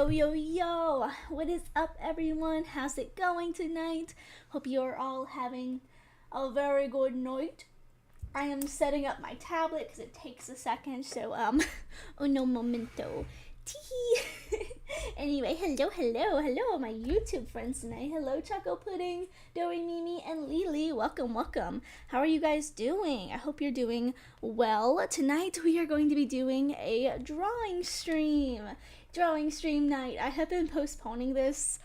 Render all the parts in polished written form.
Yo, yo, yo! What is up, everyone? How's it going tonight? Hope you're all having a very good night. I am setting up my tablet because it takes a second, so, uno momento. Tee Anyway, hello, my YouTube friends tonight. Hello, Choco Pudding, Dory, Mimi, and Lily. Welcome. How are you guys doing? I hope you're doing well. Tonight we are going to be doing a drawing stream night. I have been postponing this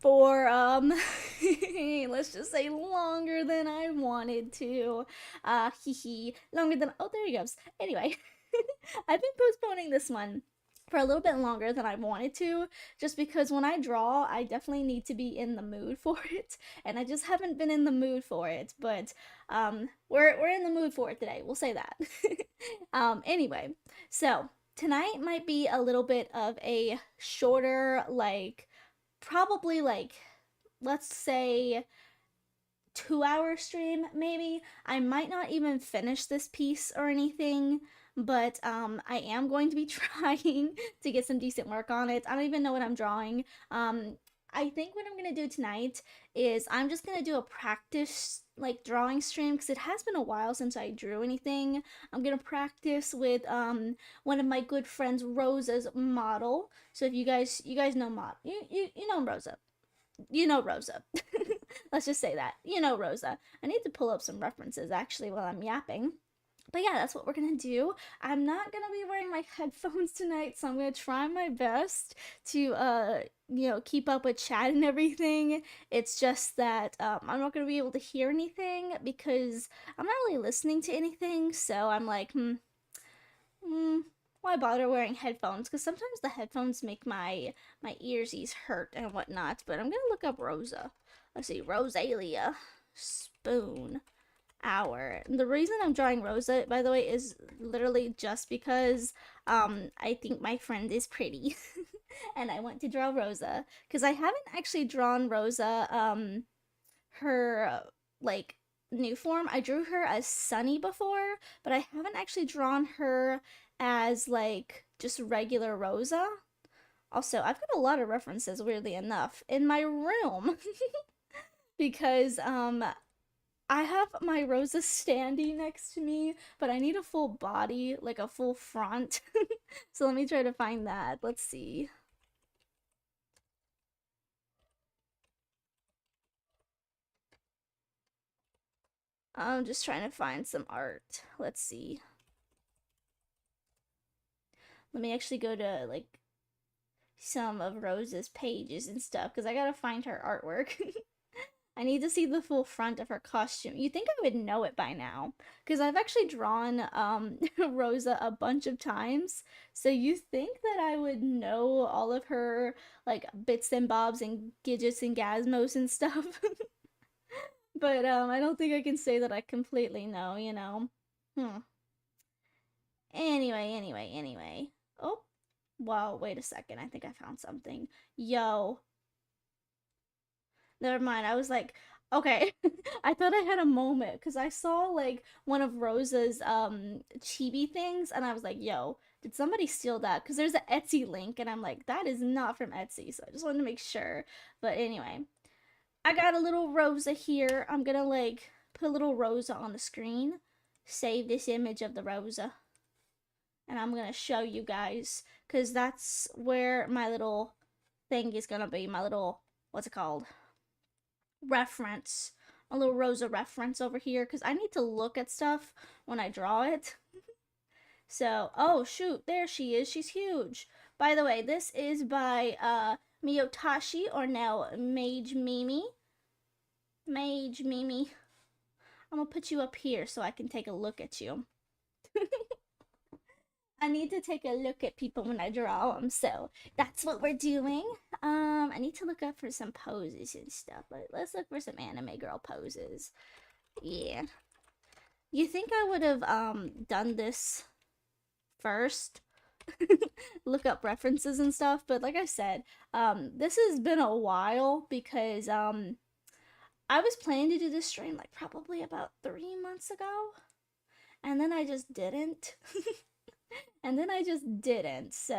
for let's just say longer than I wanted to. Longer than oh there he goes. Anyway, I've been postponing this one for a little bit longer than I wanted to, just because when I draw, I definitely need to be in the mood for it, and I just haven't been in the mood for it. But we're in the mood for it today. We'll say that. Anyway, so tonight might be a little bit of a shorter, like probably like let's say 2 hour stream maybe. I might not even finish this piece or anything, but I am going to be trying to get some decent work on it. I don't even know what I'm drawing. I think what I'm gonna do tonight is I'm just gonna do a practice like drawing stream because it has been a while since I drew anything. I'm gonna practice with one of my good friends Rosa's model. So if you guys know you know Rosa. You know Rosa. Let's just say that. You know Rosa. I need to pull up some references actually while I'm yapping. But yeah, that's what we're gonna do. I'm not gonna be wearing my headphones tonight, so I'm gonna try my best to keep up with chat and everything. It's just that I'm not gonna be able to hear anything because I'm not really listening to anything, so I'm like, why bother wearing headphones? Because sometimes the headphones make my earsies hurt and whatnot. But I'm gonna look up Rosa. Let's see, Rosalia spoon hour. And the reason I'm drawing Rosa, by the way, is literally just because I think my friend is pretty, and I want to draw Rosa because I haven't actually drawn Rosa her like new form. I drew her as Sunny before, but I haven't actually drawn her as like just regular Rosa. Also, I've got a lot of references, weirdly enough, in my room because I have my Rosa standing next to me, but I need a full body, like a full front. So let me try to find that. Let's see. I'm just trying to find some art. Let's see. Let me actually go to like some of Rosa's pages and stuff because I gotta find her artwork. I need to see the full front of her costume. You think I would know it by now because I've actually drawn Rosa a bunch of times. So you think that I would know all of her like bits and bobs and gadgets and gazmos and stuff. But I don't think I can say that I completely know. Hmm. Anyway. Oh, well, wait a second. I think I found something. Yo, never mind. I was like, okay. I thought I had a moment because I saw like one of Rosa's chibi things and I was like, yo, did somebody steal that? Because there's an Etsy link and I'm like, that is not from Etsy. So I just wanted to make sure. But anyway, I got a little Rosa here. I'm gonna like put a little Rosa on the screen. Save this image of the Rosa. And I'm gonna show you guys because that's where my little thing is gonna be. My little, what's it called? Reference, a little Rosa reference over here because I need to look at stuff when I draw it. So, oh shoot, there she is. She's huge. By the way, this is by Miyotashi, or now Mage Mimi. Mage Mimi. I'm gonna put you up here so I can take a look at you. I need to take a look at people when I draw them, so that's what we're doing. I need to look up for some poses and stuff, but let's look for some anime girl poses. Yeah. You think I would have done this first? Look up references and stuff, but like I said, this has been a while because I was planning to do this stream like probably about 3 months ago, and then I just didn't. And then I just didn't, so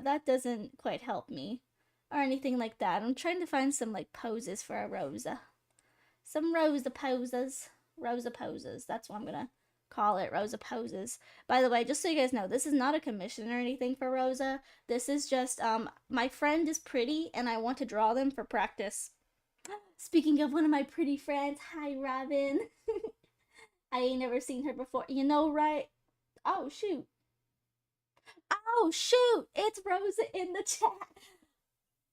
that doesn't quite help me. or anything like that. I'm trying to find some like poses for a Rosa. Some Rosa poses. Rosa poses. That's what I'm gonna call it. Rosa poses. By the way, just so you guys know, this is not a commission or anything for Rosa. This is just my friend is pretty and I want to draw them for practice. Speaking of one of my pretty friends, hi Robin. I ain't never seen her before. You know, right? Oh shoot. Oh shoot! It's Rosa in the chat.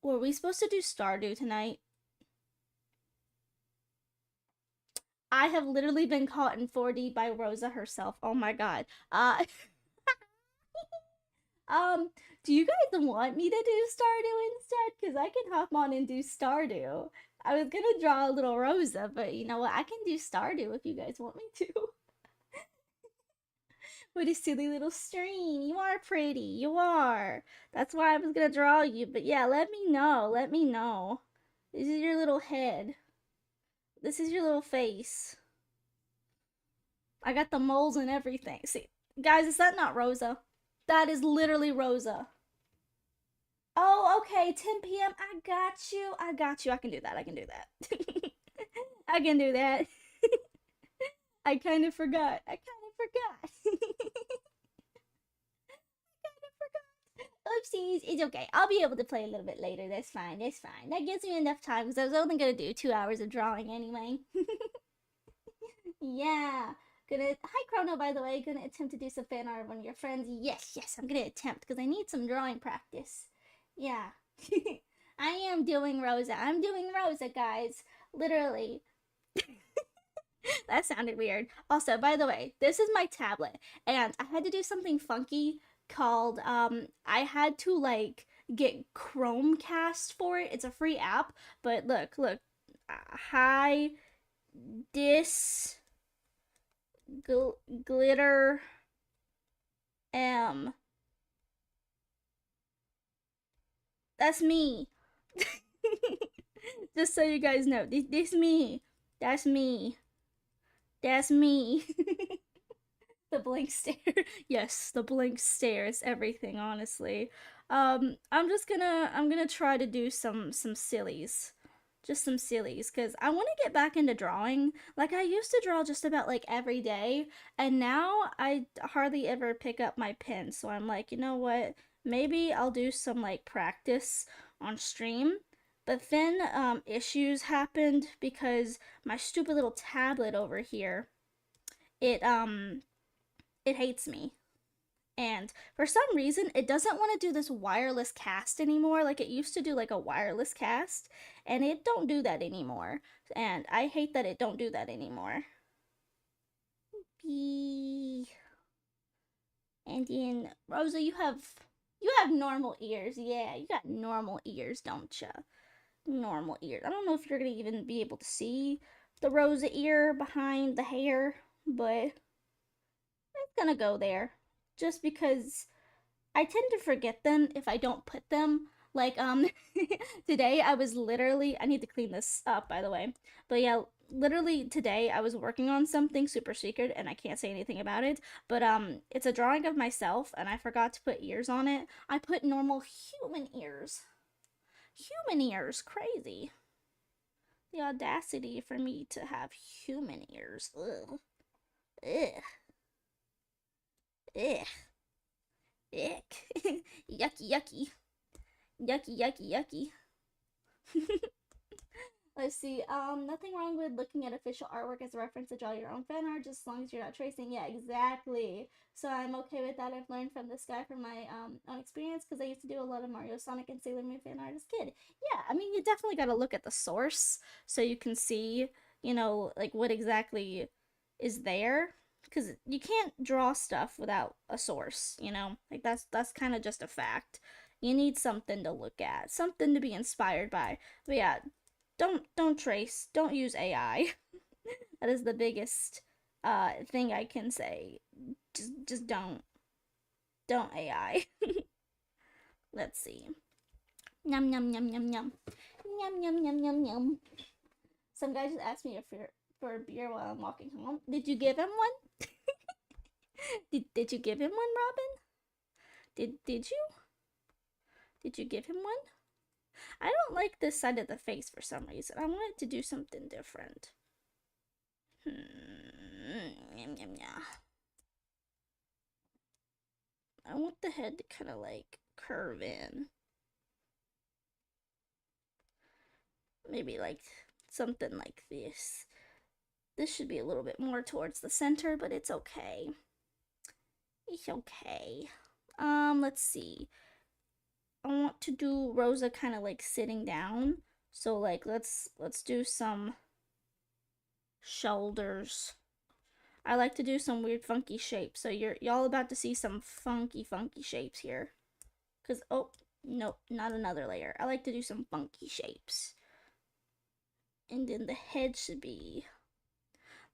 Were we supposed to do Stardew tonight? I have literally been caught in 4D by Rosa herself. Oh my god. Um, do you guys want me to do Stardew instead? Because I can hop on and do Stardew. I was gonna draw a little Rosa, but you know what? I can do Stardew if you guys want me to. What a silly little stream. You are pretty. You are. That's why I was gonna draw you. But yeah, let me know. Let me know. This is your little head. This is your little face. I got the moles and everything. See, guys, is that not Rosa? That is literally Rosa. Oh, okay, 10 p.m. I got you. I got you. I can do that. I can do that. I can do that. I kind of forgot. I kind of forgot. Oopsies, it's okay. I'll be able to play a little bit later. That's fine. That's fine. That gives me enough time because I was only gonna do 2 hours of drawing anyway. Yeah. Gonna hi Chrono, by the way. Gonna attempt to do some fan art of one of your friends. Yes, yes, I'm gonna attempt because I need some drawing practice. Yeah. I am doing Rosa. I'm doing Rosa, guys. Literally. That sounded weird. Also, by the way, this is my tablet, and I had to do something funky called I had to like get Chromecast for it. It's a free app, but look. High dis glitter M. That's me. Just so you guys know, this me. That's me. That's me. The blank stare. Yes, the blank stare is everything, honestly. I'm gonna try to do some sillies. Just some sillies, because I want to get back into drawing. Like, I used to draw just about like every day, and now I hardly ever pick up my pen. So I'm like, you know what? Maybe I'll do some like practice on stream. But then issues happened because my stupid little tablet over here, it it hates me. And for some reason, it doesn't want to do this wireless cast anymore. Like it used to do like a wireless cast, and it don't do that anymore. And I hate that it don't do that anymore. Bee. And then Rosa, you have normal ears. Yeah, you got normal ears, don't ya? Normal ears. I don't know if you're gonna even be able to see the Rosa ear behind the hair, but it's gonna go there. Just because I tend to forget them if I don't put them. Like, today I was literally, I need to clean this up, by the way. But yeah, literally today I was working on something super secret and I can't say anything about it. But, it's a drawing of myself and I forgot to put ears on it. I put normal human ears. Human ears, crazy. The audacity for me to have human ears. Ugh. Ugh. Ugh. Ick. Yucky, yucky. Yucky, yucky, yucky. Let's see. Nothing wrong with looking at official artwork as a reference to draw your own fan art, just as long as you're not tracing. Yeah, exactly. So I'm okay with that. I've learned from this guy from my own experience because I used to do a lot of Mario, Sonic, and Sailor Moon fan art as a kid. Yeah, I mean, you definitely got to look at the source so you can see, you know, like what exactly is there. Because you can't draw stuff without a source, you know? Like that's kind of just a fact. You need something to look at, something to be inspired by. But yeah, don't trace, don't use AI. That is the biggest thing I can say. Just don't AI. Let's see. Yum yum yum yum yum. Yum yum yum yum yum. Some guy just asked me for a beer while I'm walking home. Did you give him one? Did you give him one, Robin? Did you? Did you give him one? I don't like this side of the face for some reason. I wanted to do something different. Yeah. I want the head to kind of like curve in. Maybe like something like this. This should be a little bit more towards the center, but it's okay. It's okay. Let's see. I want to do Rosa kind of like sitting down. So like let's do some shoulders. I like to do some weird funky shapes. So y'all about to see some funky shapes here. Cause oh nope, not another layer. I like to do some funky shapes. And then the head should be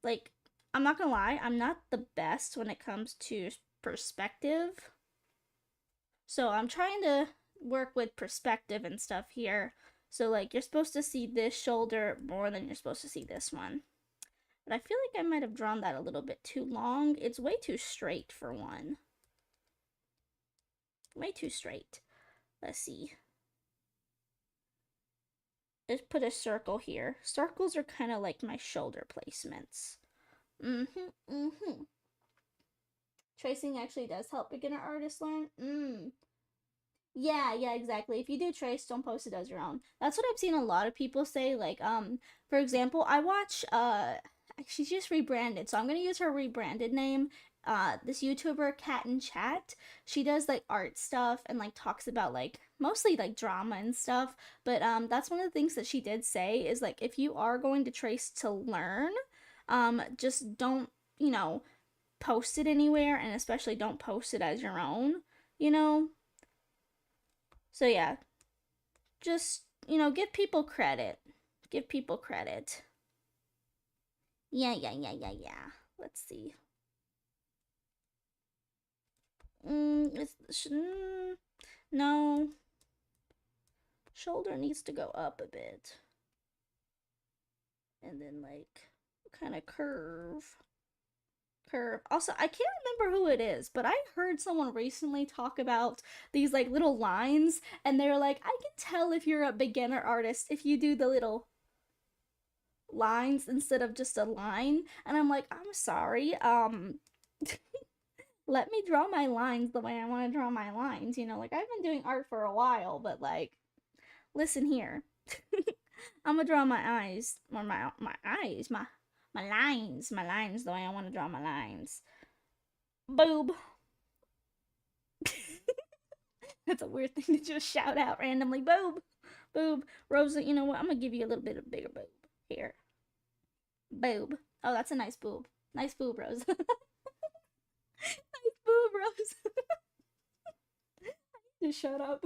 like, I'm not gonna lie, I'm not the best when it comes to perspective. So I'm trying to work with perspective and stuff here. So like you're supposed to see this shoulder more than you're supposed to see this one. But I feel like I might have drawn that a little bit too long. It's way too straight for one. Way too straight. Let's see. Just put a circle here. Circles are kind of like my shoulder placements. Tracing actually does help beginner artists learn. Yeah, exactly. If you do trace, don't post it as your own. That's what I've seen a lot of people say. Like, for example, I watch she's just rebranded, so I'm gonna use her rebranded name. This YouTuber Cat and Chat. She does like art stuff and like talks about like mostly like drama and stuff. But that's one of the things that she did say is like if you are going to trace to learn, just don't, you know, post it anywhere, and especially don't post it as your own, you know? So yeah, just, you know, give people credit. Give people credit. Yeah. Let's see. No. Shoulder needs to go up a bit. And then like kind of curve. Also, I can't remember who it is, but I heard someone recently talk about these like little lines, and they're like, I can tell if you're a beginner artist if you do the little lines instead of just a line. And I'm like, I'm sorry, let me draw my lines the way I want to draw my lines, you know? Like, I've been doing art for a while, but like, listen here. I'm gonna draw my eyes, or my eyes, my lines the way I want to draw my lines. Boob. That's a weird thing to just shout out randomly. Boob. Rosa, you know what? I'm gonna give you a little bit of bigger boob. Here. Boob. Oh, that's a nice boob. Nice boob, Rosa. Nice boob, Rosa. Just shut up.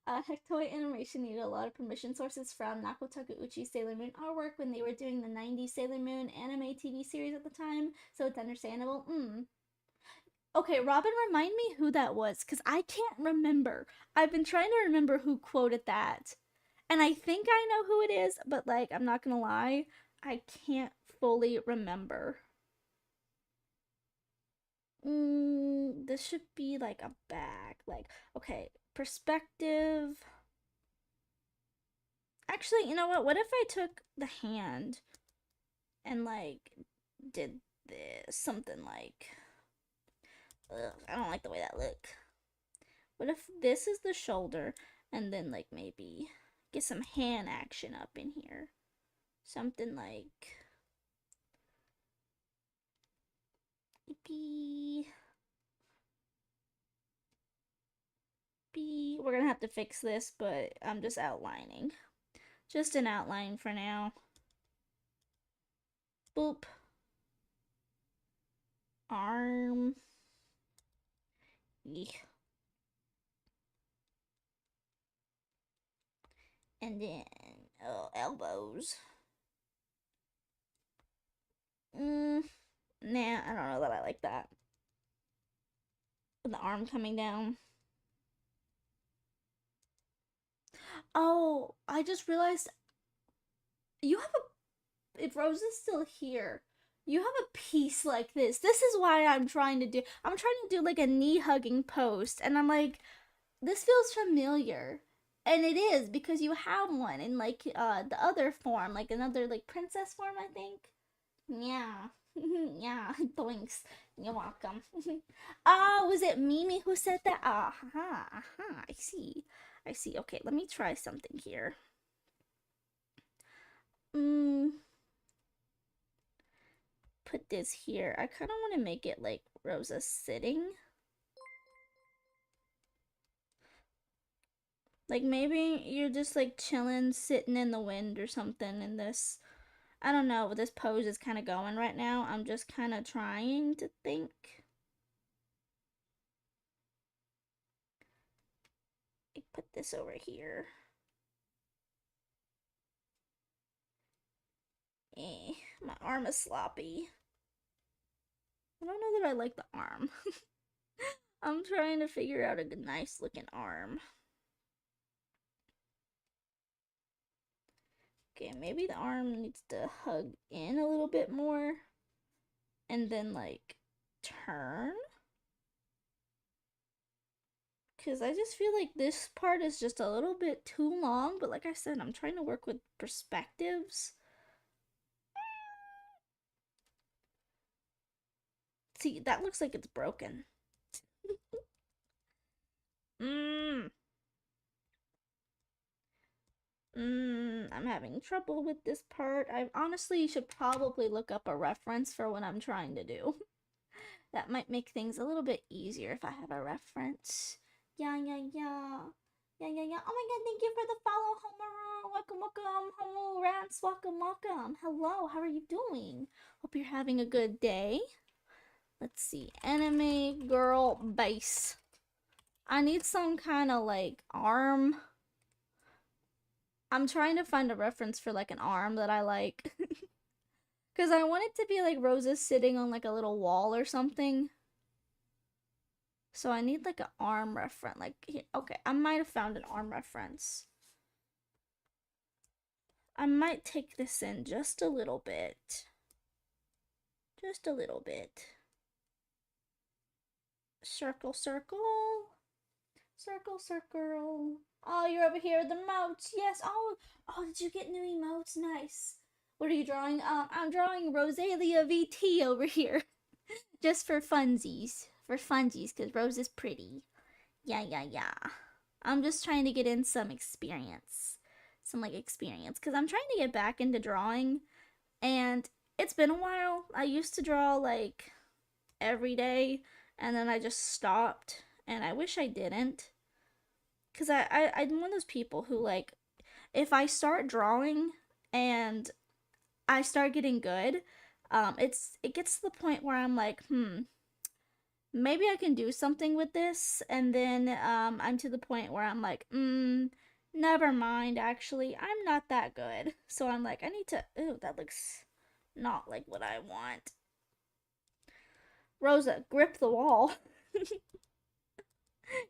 Hectoy Animation needed a lot of permission sources from Nako Takeuchi's Sailor Moon artwork when they were doing the 90s Sailor Moon anime TV series at the time, so it's understandable. Okay, Robin, remind me who that was, because I can't remember. I've been trying to remember who quoted that. And I think I know who it is, but like, I'm not gonna lie, I can't fully remember. This should be like a bag. Like, okay, perspective. Actually, you know what? What if I took the hand and like did this? Something like. Ugh, I don't like the way that look. What if this is the shoulder and then like maybe get some hand action up in here? Something like. We're gonna have to fix this, but I'm just outlining. Just an outline for now. Boop. Arm. Yeah. And then, elbows. Nah, I don't know that I like that. With the arm coming down. Oh, I just realized you have a. If Rose is still here, you have a piece like this. This is why I'm trying to do. I'm trying to do like a knee hugging post, and I'm like, this feels familiar. And it is because you have one in like the other form, like another like princess form, I think. Yeah. Yeah, thanks. You're welcome. Was it Mimi who said that? Aha, aha, I see. I see. Okay, let me try something here. Mm, put this here. I kind of want to make it like Rosa sitting. Like maybe you're just like chilling, sitting in the wind or something, and this, I don't know, this pose is kind of going right now. I'm just kind of trying to think. I put this over here. My arm is sloppy. I don't know that I like the arm. I'm trying to figure out a good, nice looking arm. Okay, maybe the arm needs to hug in a little bit more and then like turn. Because I just feel like this part is just a little bit too long, but like I said, I'm trying to work with perspectives. See, that looks like it's broken. Mmm. I'm having trouble with this part. I honestly should probably look up a reference for what I'm trying to do. That might make things a little bit easier if I have a reference. Yeah, yeah, yeah. Yeah, yeah, yeah. Oh my god, thank you for the follow, Homeru. Welcome, welcome. Homo Rats, welcome, welcome. Hello, how are you doing? Hope you're having a good day. Let's see. Anime girl base. I need some kind of like arm. I'm trying to find a reference for like an arm that I like. Because I want it to be like Rosa sitting on like a little wall or something. So I need like an arm reference. Like, here, okay, I might have found an arm reference. I might take this in just a little bit. Just a little bit. Circle, circle. Circle, circle. Oh, you're over here with the emotes. Yes. Oh, did you get new emotes? Nice. What are you drawing? I'm drawing Rosalia VT over here. Just for funsies. For funsies, because Rose is pretty. Yeah, yeah, yeah. I'm just trying to get in some experience. Some like experience. Because I'm trying to get back into drawing. And it's been a while. I used to draw like every day. And then I just stopped. And I wish I didn't. Because I'm one of those people who like, if I start drawing and I start getting good, it gets to the point where I'm like, maybe I can do something with this, and then I'm to the point where I'm like, never mind, actually, I'm not that good. So I'm like, I need to, ooh, that looks not like what I want. Rosa, grip the wall.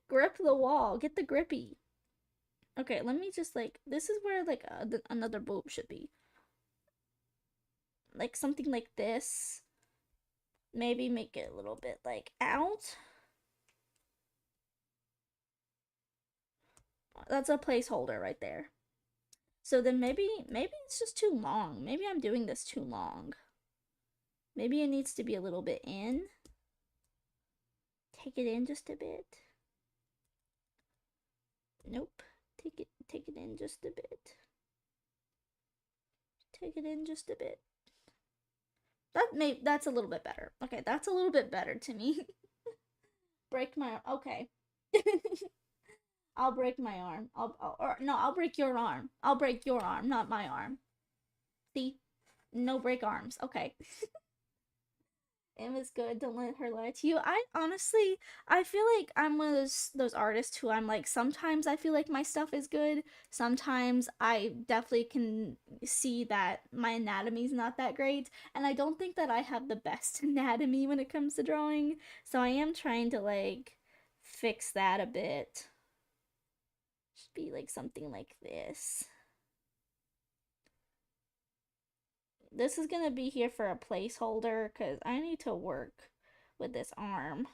Grip the wall. Get the grippy. Okay, let me just like, this is where like another boob should be. Like something like this. Maybe make it a little bit like out. That's a placeholder right there. So then maybe it's just too long. Maybe I'm doing this too long. Maybe it needs to be a little bit in. Take it in just a bit. Nope. Take it in just a bit. Take it in just a bit. That's a little bit better. Okay, that's a little bit better to me. Break my okay. I'll break my arm. I'll break your arm. I'll break your arm, not my arm. See? No break arms. Okay. Emma's good. Don't let her lie to you. I feel like I'm one of those artists who I'm like, sometimes I feel like my stuff is good. Sometimes I definitely can see that my anatomy's not that great, and I don't think that I have the best anatomy when it comes to drawing. So I am trying to like fix that a bit. Should be like something like this. This is gonna be here for a placeholder because I need to work with this arm.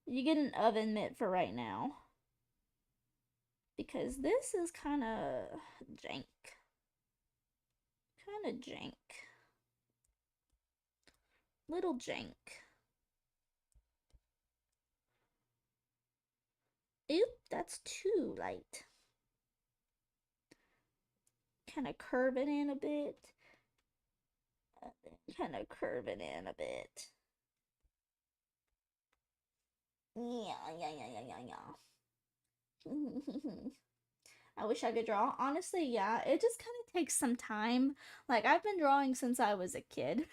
You get an oven mitt for right now. because this is kind of jank. Kind of jank. Little jank. Oop, that's too light. Kind of curve it in a bit. Kind of curve it in a bit. Yeah. I wish I could draw. Honestly, yeah, it just kind of takes some time. Like, I've been drawing since I was a kid.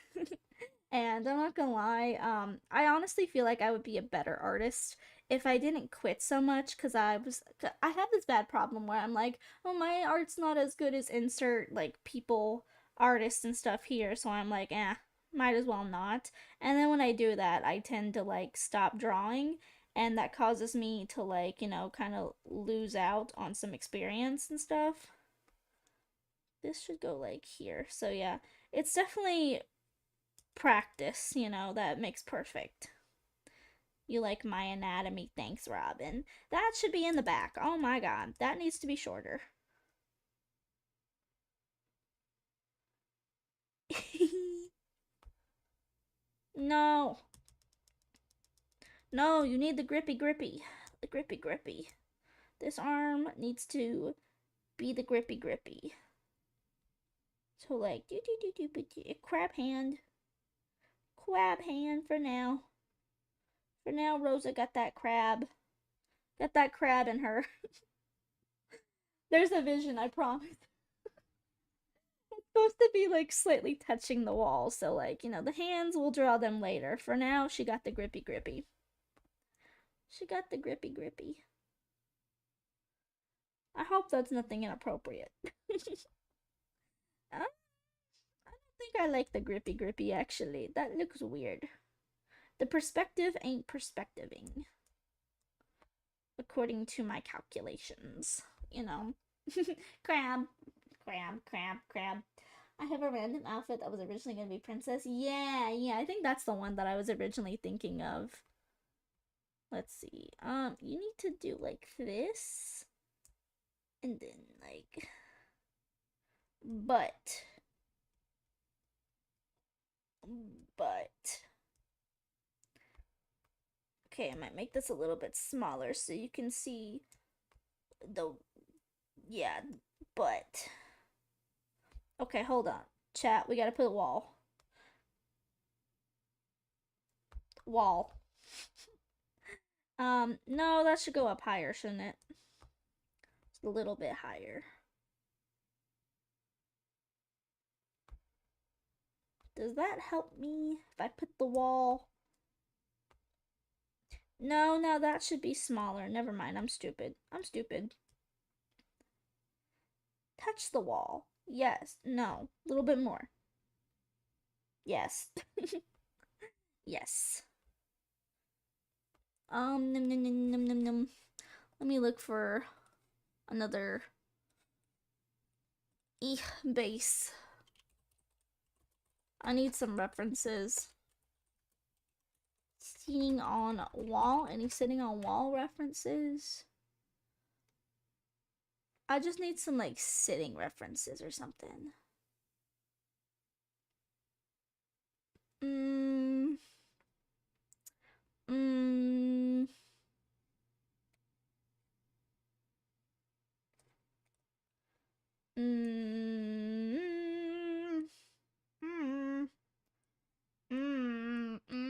And I'm not gonna lie, I honestly feel like I would be a better artist if I didn't quit so much because I have this bad problem where I'm like, oh, my art's not as good as insert like people, artists and stuff here, so I'm like, might as well not. And then when I do that, I tend to like stop drawing, and that causes me to like, kind of lose out on some experience and stuff. This should go like here. So yeah, it's definitely practice, that makes perfect. You like my anatomy, thanks, Robin. That should be in the back. Oh my god, that needs to be shorter. No. No, you need the grippy grippy. The grippy grippy. This arm needs to be the grippy grippy. So like crab hand. Crab hand for now. For now, Rosa got that crab. Got that crab in her. There's a vision, I promise. It's supposed to be like slightly touching the wall, so like, the hands, we'll draw them later. For now, she got the grippy grippy. She got the grippy grippy. I hope that's nothing inappropriate. I don't think I like the grippy grippy actually. That looks weird. The perspective ain't perspectiving, according to my calculations. You know. Crab. Crab. I have a random outfit that was originally going to be princess. Yeah, I think that's the one that I was originally thinking of. Let's see. You need to do like this. And then like but okay, I might make this a little bit smaller so you can see the yeah, but okay, hold on. Chat, we gotta put a wall. Wall. No, that should go up higher, shouldn't it? Just a little bit higher. Does that help me if I put the wall? No, that should be smaller. Never mind, I'm stupid. Touch the wall. Yes. No. A little bit more. Yes. Yes. Num. Let me look for another base. I need some references. Sitting on wall. Any sitting on wall references? I just need some like sitting references or something. Mm. Mm. Mm. Mm. Mm. Mm. Mm. Mm.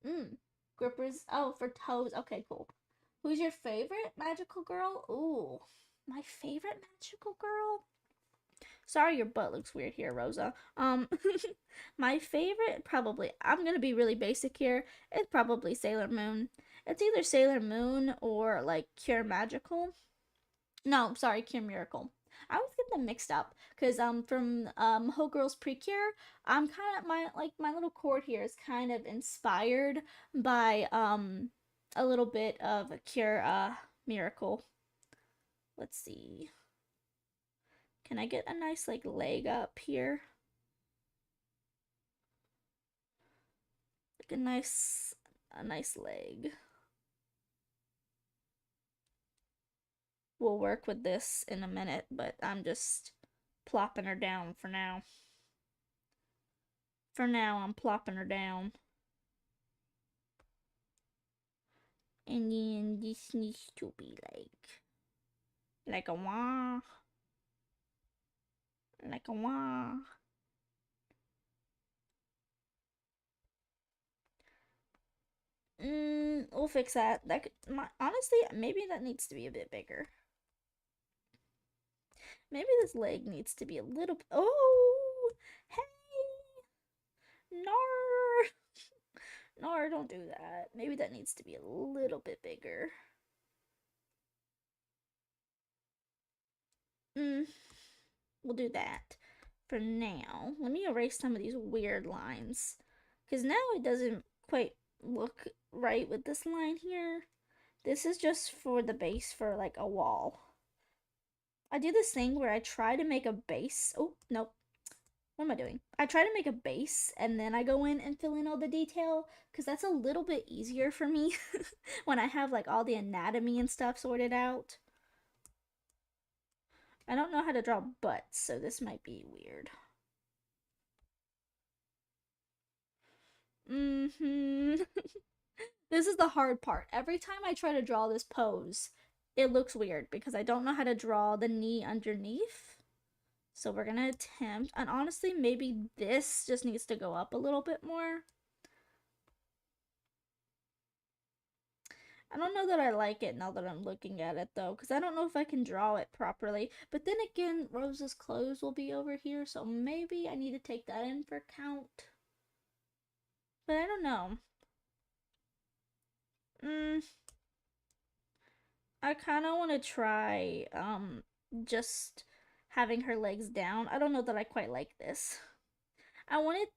Mm. Grippers. Oh, for toes. Okay, cool. Who's your favorite magical girl? Ooh, my favorite magical girl? Sorry, your butt looks weird here, Rosa. My favorite, probably, I'm gonna be really basic here. It's probably Sailor Moon. It's either Sailor Moon or like Cure Magical. No, sorry, Cure Miracle. I always get them mixed up because from Ho Girls Precure, I'm kind of my little cord here is kind of inspired by a little bit of Cure Miracle. Let's see. Can I get a nice like leg up here? like a nice leg. We'll work with this in a minute, but I'm just plopping her down for now. For now, I'm plopping her down. And then this needs to be like a wah. Like a wah. We'll fix that. That could, honestly, maybe that needs to be a bit bigger. Maybe this leg needs to be a little. Oh, hey, no, no, don't do that. Maybe that needs to be a little bit bigger. We'll do that for now. Let me erase some of these weird lines, because now it doesn't quite look right with this line here. This is just for the base for like a wall. I do this thing where I try to make a base. Oh, nope. What am I doing? I try to make a base and then I go in and fill in all the detail because that's a little bit easier for me when I have like all the anatomy and stuff sorted out. I don't know how to draw butts, so this might be weird. This is the hard part. Every time I try to draw this pose, it looks weird because I don't know how to draw the knee underneath. So we're gonna attempt, and honestly, maybe this just needs to go up a little bit more. I don't know that I like it now that I'm looking at it though, because I don't know if I can draw it properly. But then again, Rose's clothes will be over here, so maybe I need to take that in for count. But I don't know. I kind of want to try just having her legs down. I don't know that I quite like this. I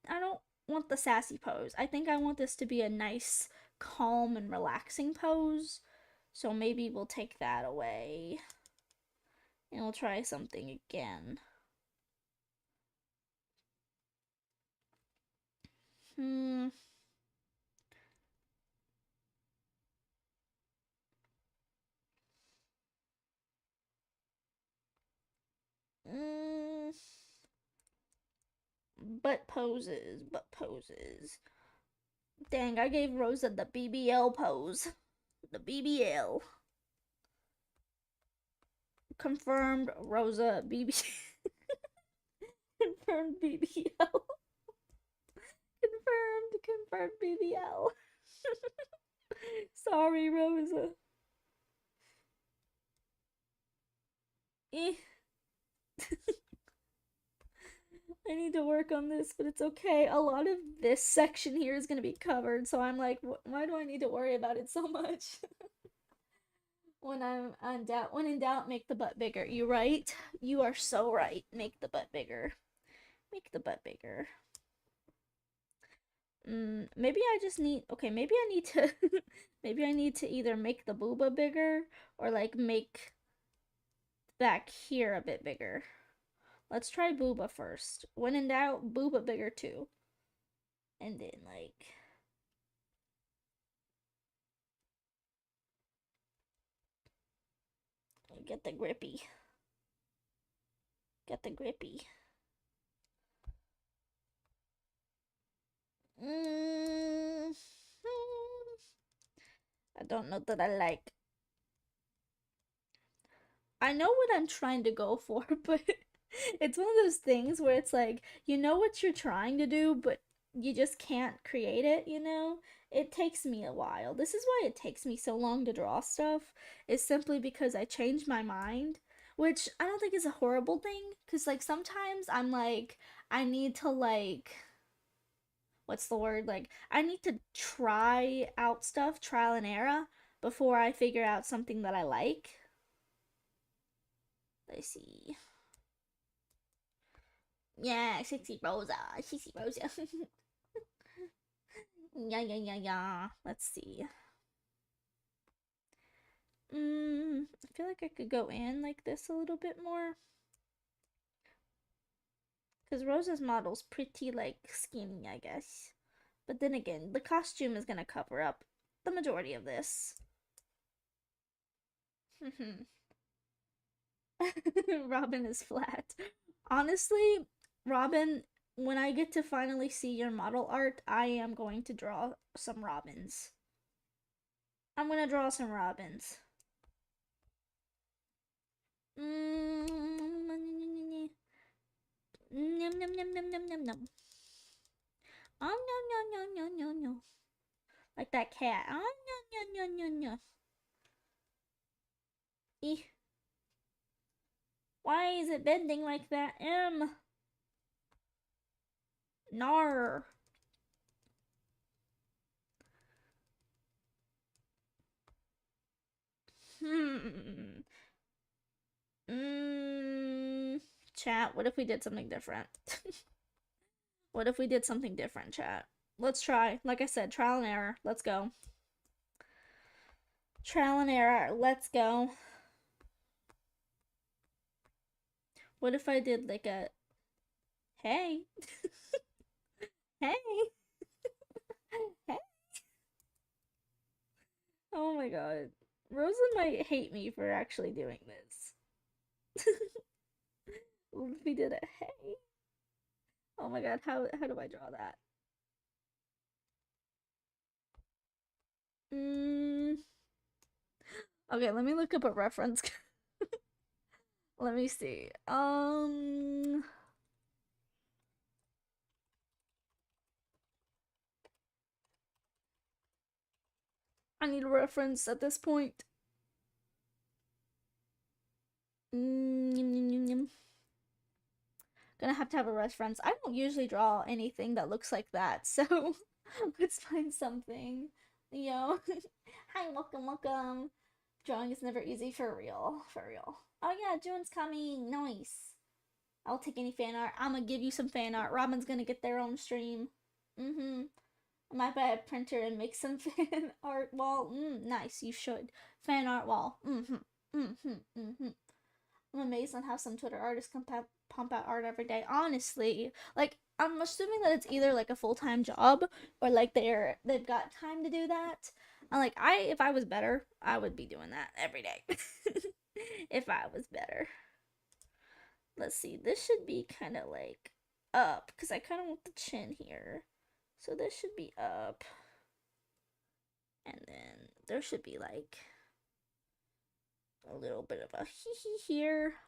don't want the sassy pose. I think I want this to be a nice, calm, and relaxing pose. So maybe we'll take that away. And we'll try something again. Hmm. Mm. Butt poses. Butt poses. Dang, I gave Rosa the BBL pose. The BBL. Confirmed Rosa BB. Confirmed BBL. Confirmed BBL. Sorry, Rosa. Eh. I need to work on this, but it's okay. A lot of this section here is going to be covered, so I'm like, why do I need to worry about it so much? When in doubt, make the butt bigger. You right? You are so right. Make the butt bigger. Make the butt bigger. Maybe I just need. Okay, maybe I need to. Maybe I need to either make the booba bigger or like make back here a bit bigger. Let's try booba first. When in doubt, booba bigger too. And then like. Get the grippy. Get the grippy. Mm, I don't know that I like. I know what I'm trying to go for, but it's one of those things where it's like, you know what you're trying to do, but you just can't create it, you know? It takes me a while. This is why it takes me so long to draw stuff, is simply because I change my mind, which I don't think is a horrible thing, because like sometimes I'm like, I need to like what's the word? Like, I need to try out stuff, trial and error, before I figure out something that I like. Let's see. Yeah, sexy Rosa. Sexy Rosa. Yeah. Let's see. I feel like I could go in like this a little bit more. Because Rosa's model's pretty, like, skinny, I guess. But then again, the costume is gonna cover up the majority of this. Robin is flat. Honestly, Robin, when I get to finally see your model art, I am going to draw some robins. I'm gonna draw some robins. Mm. Nom nom nom nom nom nom nom. Oh no no no no no no. Like that cat. Oh no no no no no. Eeh. Why is it bending like that? Nar. Hmm. Mm. Chat, what if we did something different? What if we did something different, chat? Let's try. Like I said, trial and error. Let's go. Trial and error. Let's go. What if I did like a hey? Hey. Hey. Oh my god. Rosa might hate me for actually doing this. What if we did a hey? Oh my god, how do I draw that? Mm, okay, let me look up a reference. Let me see. I need a reference at this point. Gonna have to have a reference. I don't usually draw anything that looks like that, so let's find something. Yo, hi, welcome, welcome. Drawing is never easy for real, for real. Oh yeah, June's coming. Nice. I'll take any fan art. I'm gonna give you some fan art. Robin's gonna get their own stream. Mm-hmm. I might buy a printer and make some fan art wall. Nice. You should. Fan art wall. Mm-hmm. Mm-hmm. Mm-hmm. I'm amazed on how some Twitter artists pump out art every day. Honestly, like I'm assuming that it's either like a full time job or like they've got time to do that. And like if I was better, I would be doing that every day. If I was better. Let's see. This should be kind of like up because I kind of want the chin here. So this should be up. And then there should be like a little bit of a hee hee here.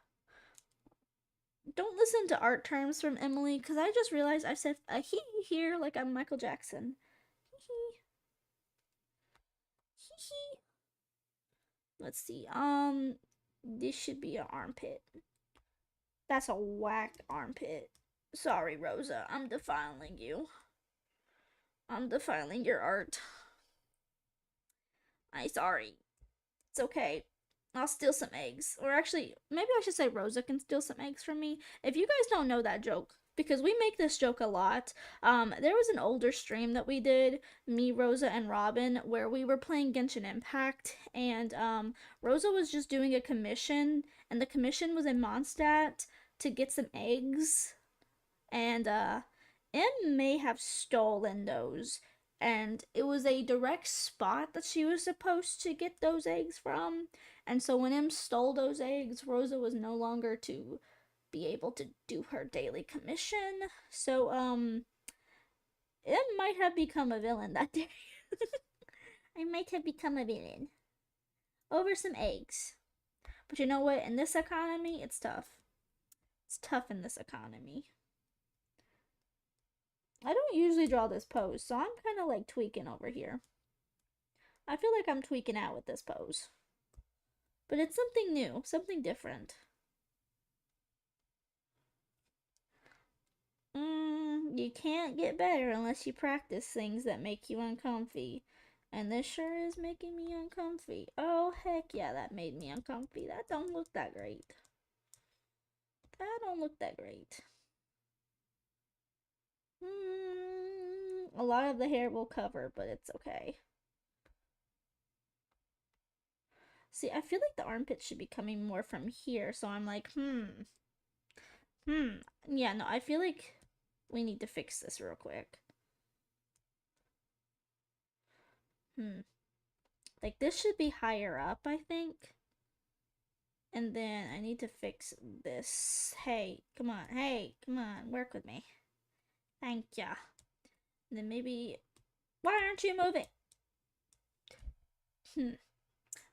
Don't listen to art terms from Emily because I just realized I said a hee here like I'm Michael Jackson. Hee hee. Hee hee. Let's see. This should be an armpit. That's a whack armpit. Sorry, Rosa. I'm defiling you. I'm defiling your art. I'm sorry. It's okay. I'll steal some eggs. Or actually, maybe I should say Rosa can steal some eggs from me. If you guys don't know that joke, because we make this joke a lot, there was an older stream that we did, me, Rosa, and Robin, where we were playing Genshin Impact, and Rosa was just doing a commission, and the commission was in Mondstadt to get some eggs, and M may have stolen those, and it was a direct spot that she was supposed to get those eggs from. And so when M stole those eggs, Rosa was no longer to be able to do her daily commission. So M might have become a villain that day. I might have become a villain over some eggs. But you know what? In this economy, it's tough. It's tough in this economy. I don't usually draw this pose, so I'm kind of like tweaking over here. I feel like I'm tweaking out with this pose. But it's something new, something different. You can't get better unless you practice things that make you uncomfy. And this sure is making me uncomfy. Oh, heck yeah, that made me uncomfy. That don't look that great. That don't look that great. A lot of the hair will cover, but it's okay. See, I feel like the armpit should be coming more from here, so I'm like, Yeah, no, I feel like we need to fix this real quick. Hmm. Like this should be higher up, I think. And then I need to fix this. Hey, come on. Hey, come on. Work with me. Thank ya. And then maybe. Why aren't you moving? Hmm.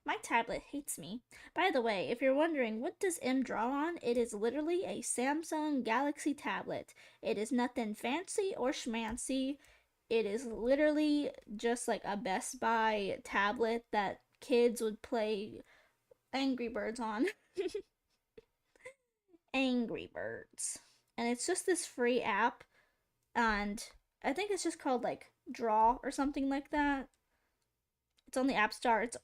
My tablet hates me. By the way, if you're wondering what does M draw on, it is literally a Samsung Galaxy tablet. It is nothing fancy or schmancy. It is literally just like a Best Buy tablet that kids would play Angry Birds on. Angry Birds. And it's just this free app, and I think it's just called like Draw or something like that. It's on the App Store. It's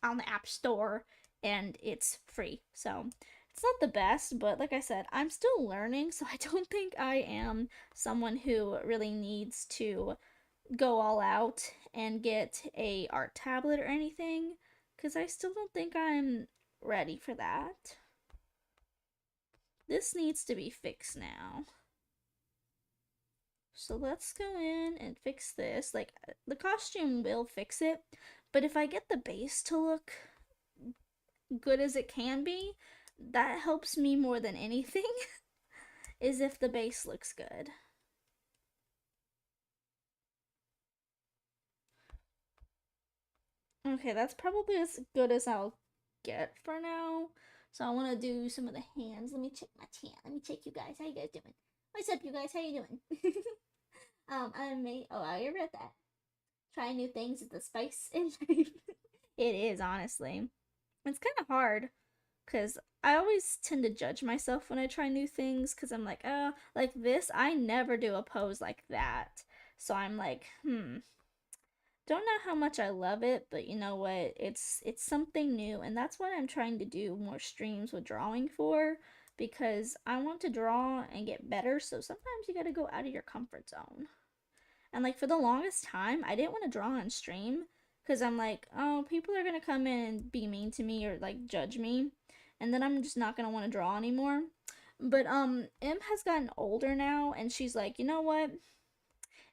on the App Store, and it's free. So it's not the best, but like I said, I'm still learning, so I don't think I am someone who really needs to go all out and get a art tablet or anything, because I still don't think I'm ready for that. This needs to be fixed now. So let's go in and fix this. Like, the costume will fix it, but if I get the base to look good as it can be, that helps me more than anything, is if the base looks good. Okay, that's probably as good as I'll get for now. So I want to do some of the hands. Let me check my tan. Let me check you guys. How you guys doing? What's up, you guys? How you doing? I may. Oh, I read that. Try new things is the spice in life. It is, honestly. It's kind of hard because I always tend to judge myself when I try new things because I'm like, oh, like this, I never do a pose like that. So I'm like, don't know how much I love it, but you know what? It's something new, and that's what I'm trying to do more streams with drawing for because I want to draw and get better. So sometimes you got to go out of your comfort zone. And like for the longest time, I didn't want to draw on stream because I'm like, oh, people are gonna come in and be mean to me or like judge me, and then I'm just not gonna want to draw anymore. But M has gotten older now, and she's like, you know what?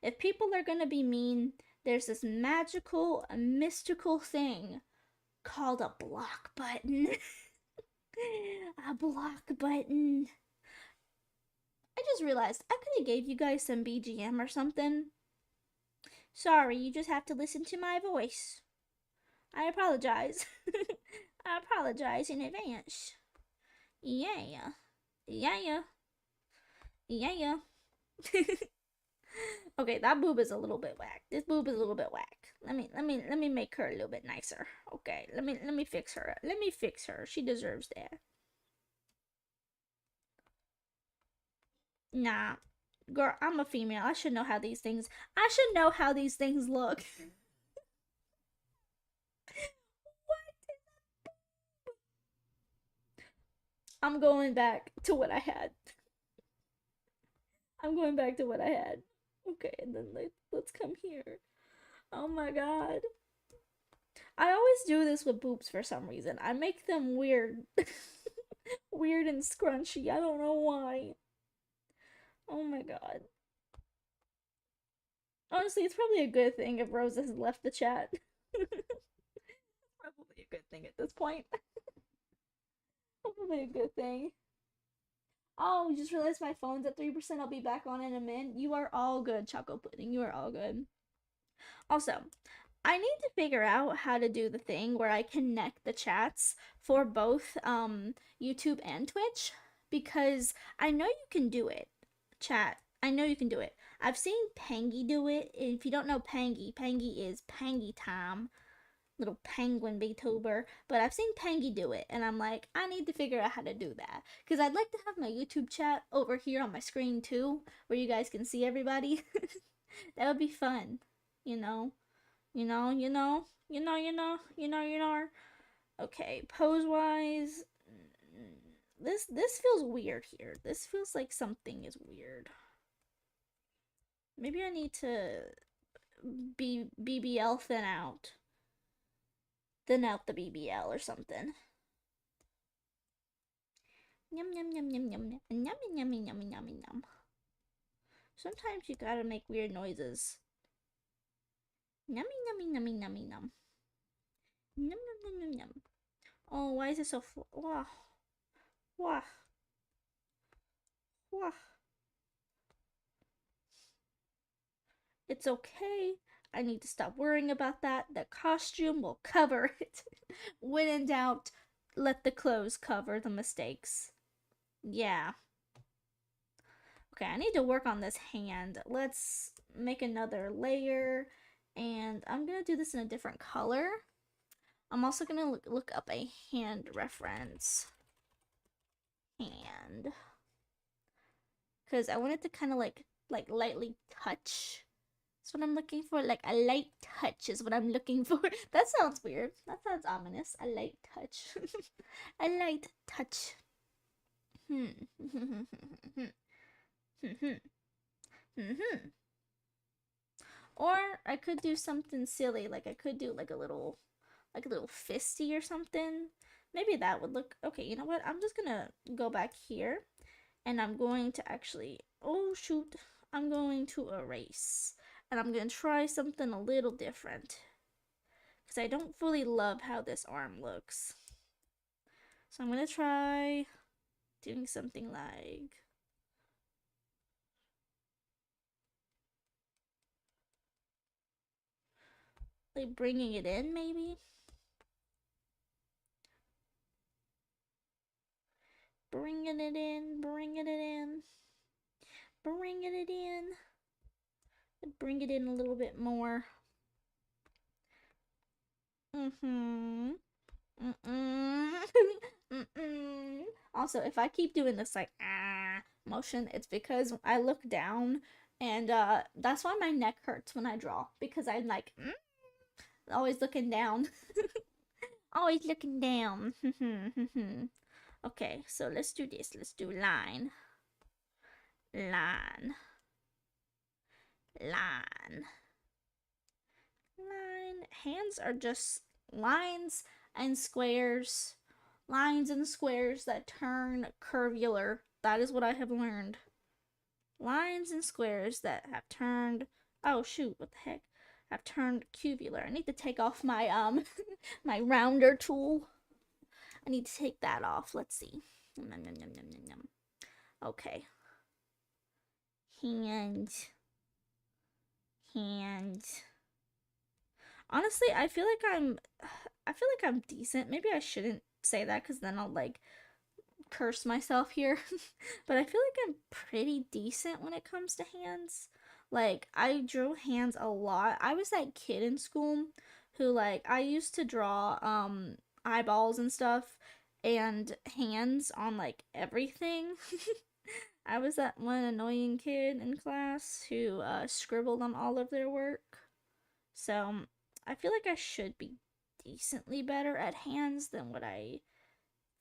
If people are gonna be mean, there's this magical, mystical thing called a block button. A block button. I just realized I could have gave you guys some BGM or something. Sorry, you just have to listen to my voice. I apologize. I apologize in advance. Yeah. Yeah. Yeah. Okay, that boob is a little bit whack. This boob is a little bit whack. Let me make her a little bit nicer. Okay, let me fix her. Let me fix her. She deserves that. Nah. Girl, I'm a female. I should know how these things I should know how these things look. I'm going back to what I had. I'm going back to what I had. Okay, and then let's come here. Oh my god. I always do this with boobs for some reason. I make them weird. Weird and scrunchy. I don't know why. Oh my god. Honestly, it's probably a good thing if Rosa has left the chat. Probably a good thing at this point. Probably a good thing. Oh, just realized my phone's at 3%. I'll be back on in a minute. You are all good, Choco Pudding. You are all good. Also, I need to figure out how to do the thing where I connect the chats for both YouTube and Twitch because I know you can do it. Chat, I know you can do it. I've seen Pangy do it. If you don't know Pangy, Pangy is Pangy Time, little penguin VTuber. But I've seen Pangy do it, and I'm like, I need to figure out how to do that because I'd like to have my YouTube chat over here on my screen too, where you guys can see everybody. That would be fun, you know. You know. Okay, pose wise, this feels weird here. This feels like something is weird. Maybe I need to be BBL thin out the BBL or something. Yum yum yum yum yum yum yum yum yum yum yum. Sometimes you gotta make weird noises. Nummy, nummy, nummy, nummy, num. Num, num, num, num, num. Oh, why is it so wah, wah, wah. It's okay. I need to stop worrying about that. The costume will cover it. When in doubt, let the clothes cover the mistakes. Yeah. Okay, I need to work on this hand. Let's make another layer. And I'm going to do this in a different color. I'm also going to look up a hand reference. Hand. Because I want it to kind of like lightly touch. That's what I'm looking for. Like a light touch is what I'm looking for. That sounds weird. That sounds ominous. A light touch. A light touch. Or I could do something silly. Like I could do like a little fisty or something. Maybe that would look okay. You know what? I'm just gonna go back here, and I'm going to actually. Oh shoot! I'm going to erase, and I'm gonna try something a little different because I don't fully love how this arm looks. So I'm gonna try doing something like bringing it in, maybe. Bringing it in, bringing it in, bringing it in. Bring it in a little bit more. Also, if I keep doing this like motion, it's because I look down, and that's why my neck hurts when I draw, because I'm like always looking down. Always looking down. Okay, so let's do this. Let's do line. Line. Line. Line. Hands are just lines and squares. Lines and squares that turn curvular. That is what I have learned. Lines and squares that have turned. Oh shoot! What the heck? Have turned cubular. I need to take off my my rounder tool. I need to take that off. Let's see. Okay. Hand. Hand. Honestly, I feel like I'm decent. Maybe I shouldn't say that because then I'll like curse myself here. But I feel like I'm pretty decent when it comes to hands. Like I drew hands a lot. I was that kid in school who like I used to draw eyeballs and stuff and hands on like everything. I was that one annoying kid in class who scribbled on all of their work. So I feel like I should be decently better at hands than what I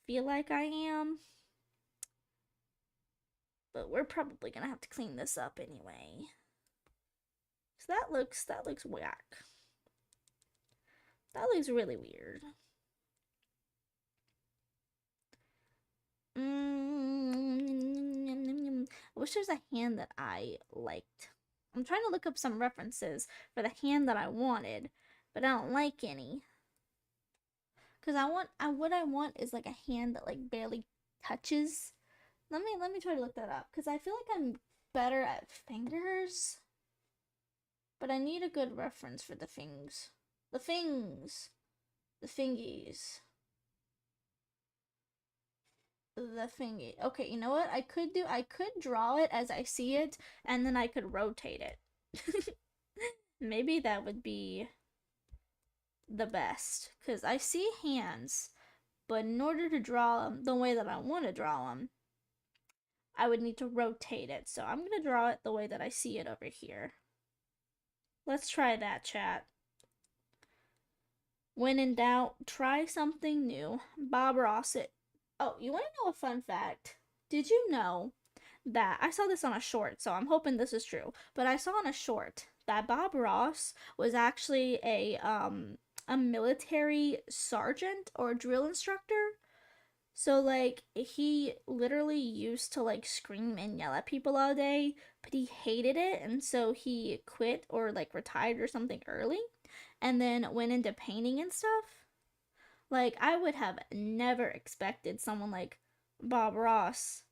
feel like I am. But we're probably gonna have to clean this up anyway. So that looks whack. That looks really weird. I wish there's a hand that I liked. I'm trying to look up some references for the hand that I wanted, but I don't like any. Cause what I want is like a hand that like barely touches. Let me try to look that up. Cause I feel like I'm better at fingers, but I need a good reference for the things. The things. The fingies. The thingy. Okay, you know what I could do? I could draw it as I see it, and then I could rotate it. Maybe that would be the best. Because I see hands, but in order to draw them the way that I want to draw them, I would need to rotate it. So I'm going to draw it the way that I see it over here. Let's try that, chat. When in doubt, try something new. Bob Ross it. Oh, you want to know a fun fact? Did you know that I saw this on a short, so I'm hoping this is true, but I saw on a short that Bob Ross was actually a military sergeant or drill instructor. So like he literally used to like scream and yell at people all day, but he hated it and so he quit or like retired or something early. and then went into painting and stuff. Like, I would have never expected someone like Bob Ross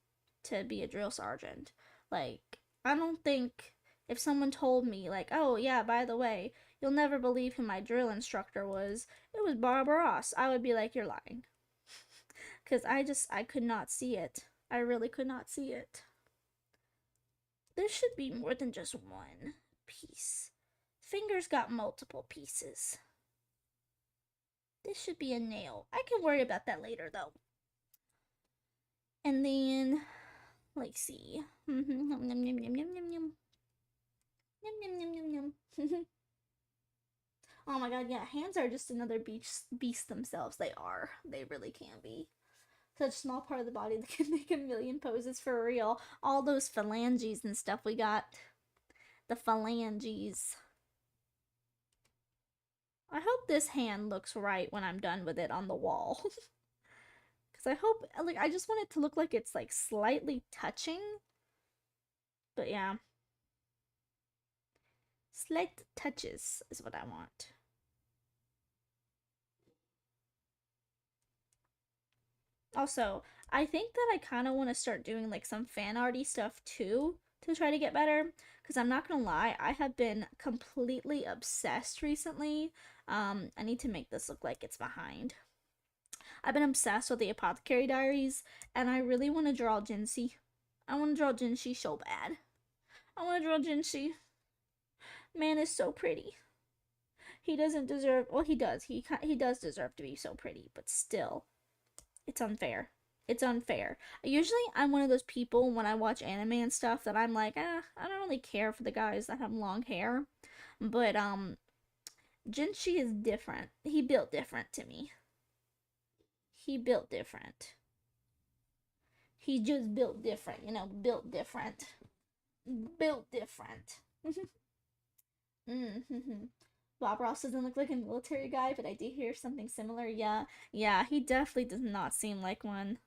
to be a drill sergeant. Like, I don't think if someone told me, like, oh, yeah, by the way, you'll never believe who my drill instructor was, it was Bob Ross, I would be like, you're lying. Because I could not see it. I really could not see it. There should be more than just one piece. Fingers got multiple pieces. This should be a nail. I can worry about that later, though. And then, let's see. Oh my god, yeah, hands are just another beast themselves. They are. They really can be. Such a small part of the body that can make a million poses for real. All those phalanges and stuff we got. The phalanges. I hope this hand looks right when I'm done with it on the wall. Because I hope, like, I just want it to look like it's, like, slightly touching. But yeah. Slight touches is what I want. Also, I think that I kind of want to start doing like some fan arty stuff too to try to get better. Because I'm not gonna lie, I have been completely obsessed recently. I need to make this look like it's behind. I've been obsessed with the Apothecary Diaries, and I really want to draw Jinxie. I want to draw Jinxie so bad. I want to draw Jinxie. Man is so pretty. He doesn't deserve. Well, he does. He does deserve to be so pretty, but still, it's unfair. It's unfair. Usually, I'm one of those people when I watch anime and stuff that I'm like, I don't really care for the guys that have long hair. But Jinchi is different. He built different to me. He built different. He just built different, built different. Built different. Mm-hmm. Bob Ross doesn't look like a military guy, but I do hear something similar. Yeah, yeah, he definitely does not seem like one.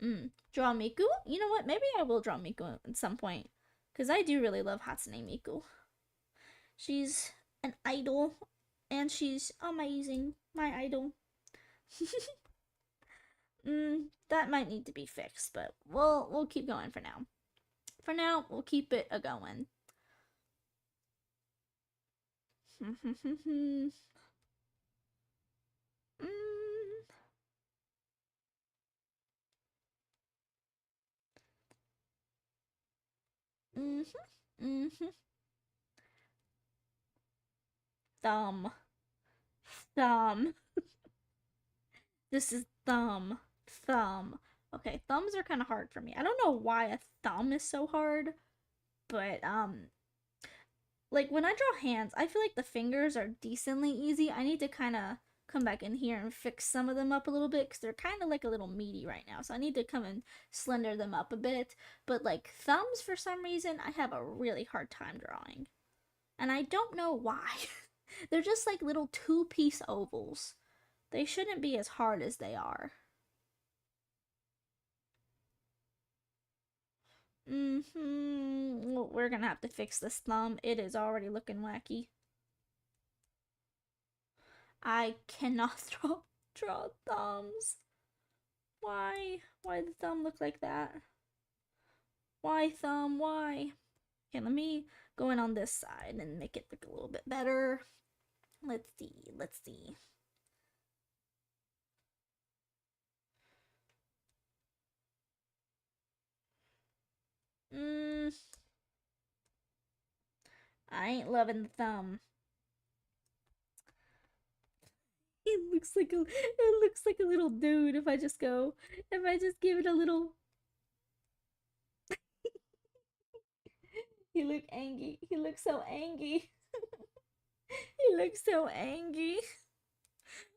Draw Miku? You know what? Maybe I will draw Miku at some point. Because I do really love Hatsune Miku. She's an idol. And she's amazing. My idol. That might need to be fixed, but we'll keep going for now. For now, we'll keep it a going. mm, mhm, mhm. Thumb. Thumb. This is thumb. Thumb. Okay, thumbs are kind of hard for me. I don't know why a thumb is so hard, but like when I draw hands, I feel like the fingers are decently easy. I need to kind of come back in here and fix some of them up a little bit because they're kind of like a little meaty right now. So I need to come and slender them up a bit. But like thumbs, for some reason, I have a really hard time drawing. And I don't know why. They're just like little two-piece ovals. They shouldn't be as hard as they are. Well, we're gonna have to fix this thumb. It is already looking wacky. I cannot draw thumbs. Why? Why the thumb look like that? Why thumb? Why? Okay, let me go in on this side and make it look a little bit better. Let's see. Let's see. I ain't loving the thumb. It looks like a little dude if I just give it a little. He look angry. He looks so angry. He looks so angry.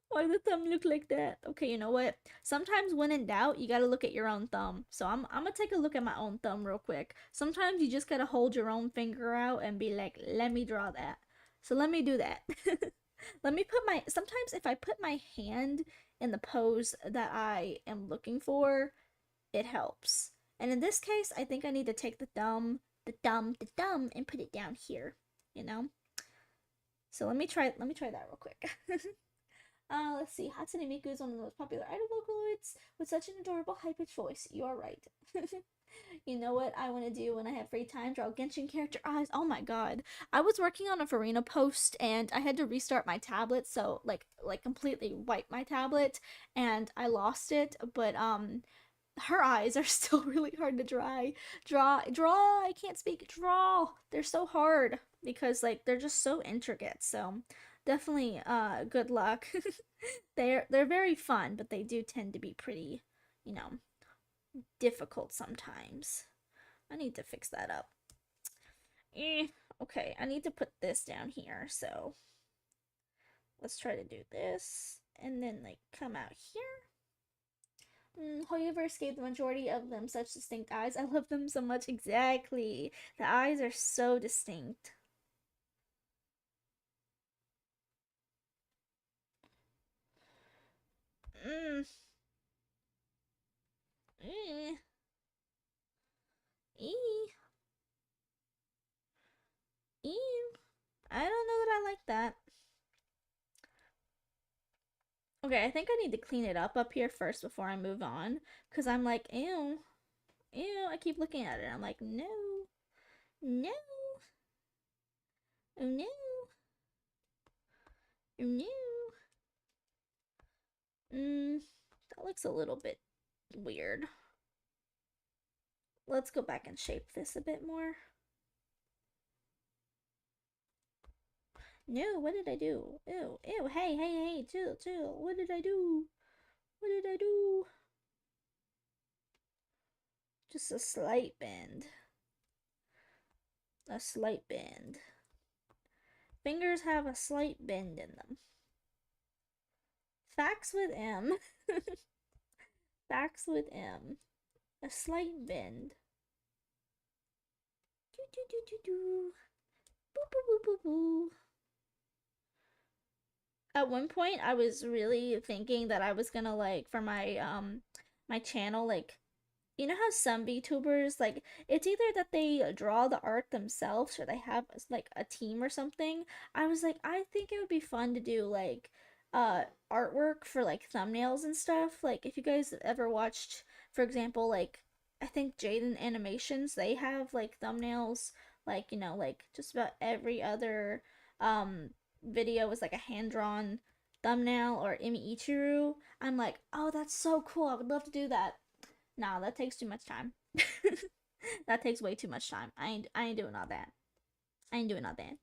Why the thumb look like that? Okay, you know what? Sometimes when in doubt, you gotta look at your own thumb. So I'm gonna take a look at my own thumb real quick. Sometimes you just gotta hold your own finger out and be like, let me draw that. So let me do that. Let me put my, sometimes if I put my hand in the pose that I am looking for, it helps. And in this case, I think I need to take the thumb, and put it down here, you know? So let me try that real quick. Let's see. Hatsune Miku is one of the most popular idol vocaloids with such an adorable high-pitched voice. You are right. You know what I want to do when I have free time? Draw Genshin character eyes. Oh my god. I was working on a Farina post and I had to restart my tablet, so like completely wipe my tablet and I lost it, but her eyes are still really hard to draw. I can't speak. Draw. They're so hard because like they're just so intricate. So definitely good luck. They're very fun, but they do tend to be pretty, you know, difficult sometimes. I need to fix that up. Okay, I need to put this down here. So let's try to do this and then like come out here. Hoyoverse gave the majority of them such distinct eyes. I love them so much. Exactly. The eyes are so distinct. Mm. Mm. Eee. Eee. I don't know that I like that. Okay, I think I need to clean it up here first before I move on. Because I'm like, ew. Ew. I keep looking at it. I'm like, no. No. Oh no. Oh no. That looks a little bit weird. Let's go back and shape this a bit more. No, what did I do? Ew, ew, hey, chill, chill. What did I do? What did I do? Just a slight bend. A slight bend. Fingers have a slight bend in them. Facts with M. Facts with M. A slight bend. Do do do do do. Boo boo boo boo boo. At one point I was really thinking that I was gonna like for my channel like you know how some VTubers like it's either that they draw the art themselves or they have like a team or something. I was like I think it would be fun to do like artwork for like thumbnails and stuff. Like if you guys ever watched for example like I think Jaden Animations, they have like thumbnails like you know like just about every other um video was like a hand-drawn thumbnail or Imi Ichiru. I'm like, "Oh, that's so cool. I would love to do that." Nah, that takes too much time. That takes way too much time. I ain't doing all that. I ain't doing all that.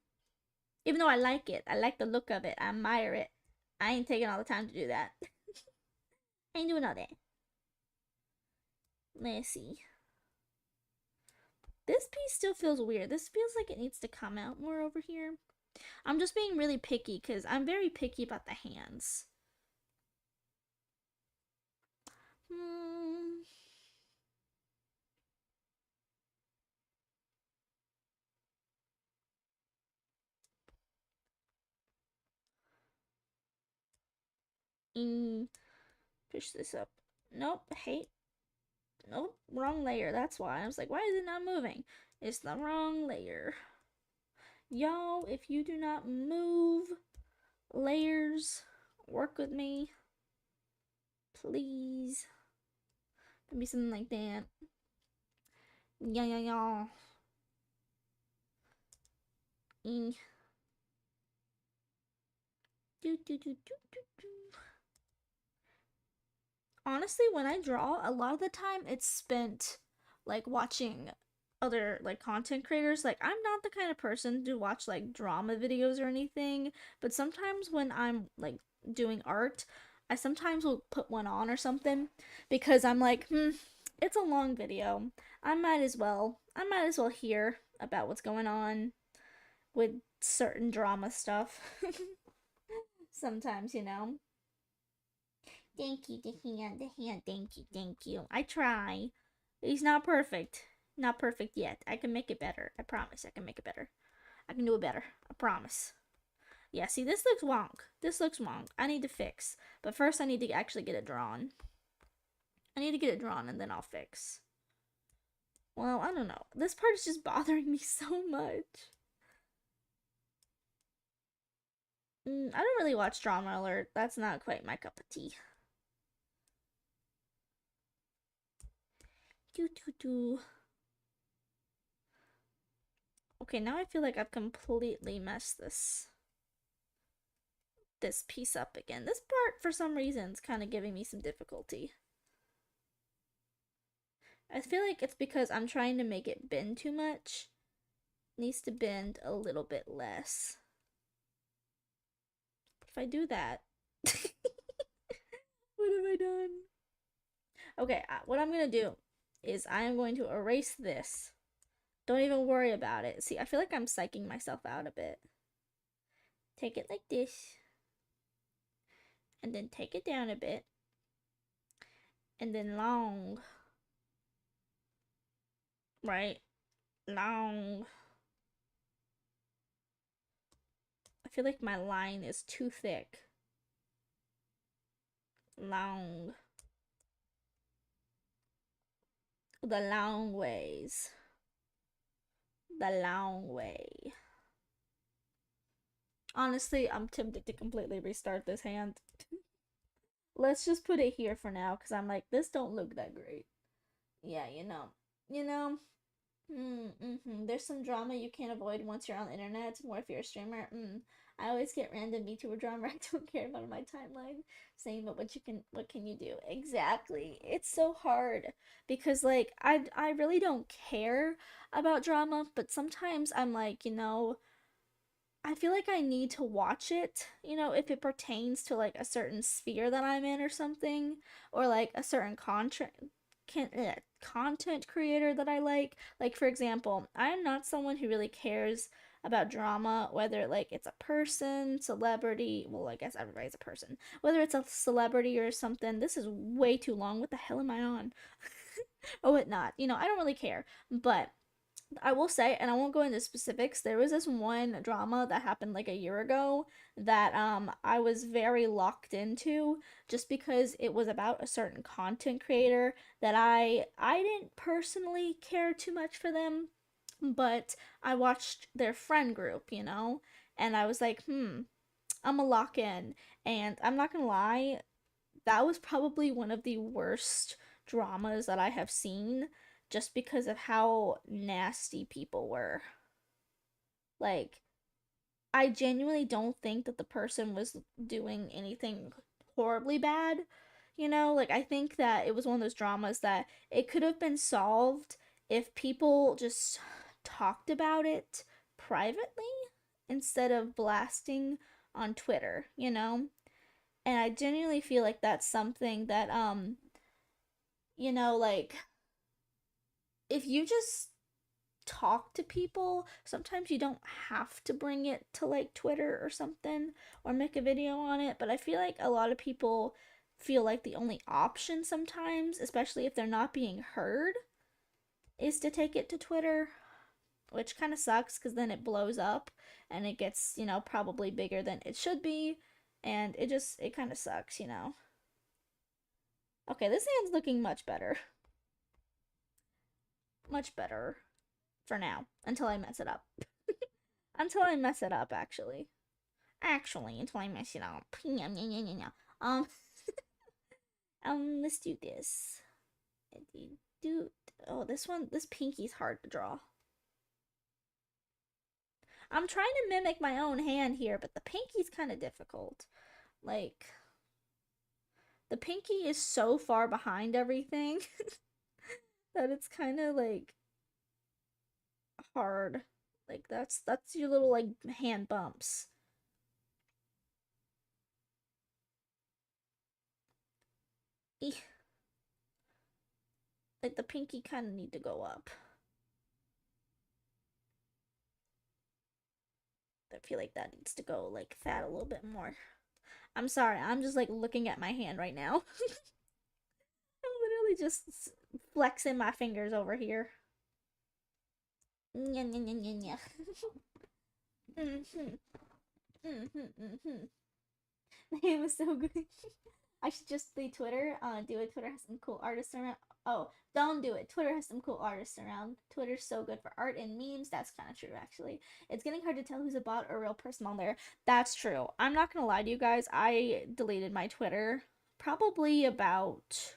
Even though I like it, I like the look of it, I admire it. I ain't taking all the time to do that. I ain't doing all that. Let's see. This piece still feels weird. This feels like it needs to come out more over here. I'm just being really picky because I'm very picky about the hands. Hmm. Push this up. Nope. Hate. Nope. Wrong layer. That's why. I was like, why is it not moving? It's the wrong layer. Y'all, if you do not move layers, work with me. Please. Maybe something like that. Yeah. Do, do, do, do, do, do. Honestly, when I draw, a lot of the time it's spent like watching other like content creators. Like I'm not the kind of person to watch like drama videos or anything, but sometimes when I'm like doing art, I sometimes will put one on or something because I'm like, it's a long video. I might as well hear about what's going on with certain drama stuff. Sometimes, you know. Thank you, the hand, thank you. I try. He's not perfect. Not perfect yet. I can make it better. I promise I can make it better. I can do it better. I promise. Yeah, see, this looks wonk. This looks wonk. I need to fix. But first, I need to actually get it drawn. I need to get it drawn and then I'll fix. Well, I don't know. This part is just bothering me so much. I don't really watch Drama Alert. That's not quite my cup of tea. Do do do. Okay, now I feel like I've completely messed this piece up again. This part, for some reason, is kind of giving me some difficulty. I feel like it's because I'm trying to make it bend too much. It needs to bend a little bit less. If I do that, what have I done? Okay, what I'm gonna do is I am going to erase this. Don't even worry about it. See, I feel like I'm psyching myself out a bit. Take it like this. And then take it down a bit. And then long. Right? Long. I feel like my line is too thick. Long. The long ways. The long way. Honestly, I'm tempted to completely restart this hand. Let's just put it here for now, because I'm like, this don't look that great. Yeah, you know. You know? There's some drama you can't avoid once you're on the internet, more if you're a streamer. I always get random VTuber drama I don't care about on my timeline. Saying, but what can you do? Exactly. It's so hard because like I really don't care about drama, but sometimes I'm like, I feel like I need to watch it, if it pertains to like a certain sphere that I'm in or something, or like a certain content creator that I like. Like for example, I am not someone who really cares about drama, whether like it's a person, celebrity, well, I guess everybody's a person. Whether it's a celebrity or something. This is way too long. What the hell am I on? Or whatnot. I don't really care. But I will say, and I won't go into specifics, there was this one drama that happened like a year ago that I was very locked into just because it was about a certain content creator that I didn't personally care too much for them, but I watched their friend group, and I was like, I'm gonna lock in. And I'm not gonna lie, that was probably one of the worst dramas that I have seen just because of how nasty people were. Like, I genuinely don't think that the person was doing anything horribly bad. Like, I think that it was one of those dramas that it could have been solved if people just talked about it privately instead of blasting on Twitter. And I genuinely feel like that's something that like if you just talk to people, sometimes you don't have to bring it to like Twitter or something or make a video on it, but I feel like a lot of people feel like the only option sometimes, especially if they're not being heard, is to take it to Twitter, which kind of sucks because then it blows up and it gets, probably bigger than it should be, and it kind of sucks. Okay, this hand's looking much better. Much better for now until I mess it up. Until I mess it up, actually. Actually, until I mess it up. Um, let's do this. Dude, oh, this pinky's hard to draw. I'm trying to mimic my own hand here, but the pinky's kind of difficult. Like, the pinky is so far behind everything that it's kind of like hard. Like that's your little like hand bumps. Eeh. Like the pinky kind of need to go up. I feel like that needs to go like that a little bit more. I'm sorry, I'm just like looking at my hand right now. I'm literally just flexing my fingers over here. Nya, nya, nya, nya, nya. Mm-hmm. Mm-hmm. Mm-hmm. The game was so good. I should just do Twitter. Do a Twitter has some cool artists Oh, don't do it. Twitter has some cool artists around. Twitter's so good for art and memes. That's kind of true, actually. It's getting hard to tell who's a bot or a real person on there. That's true. I'm not gonna lie to you guys. I deleted my Twitter probably about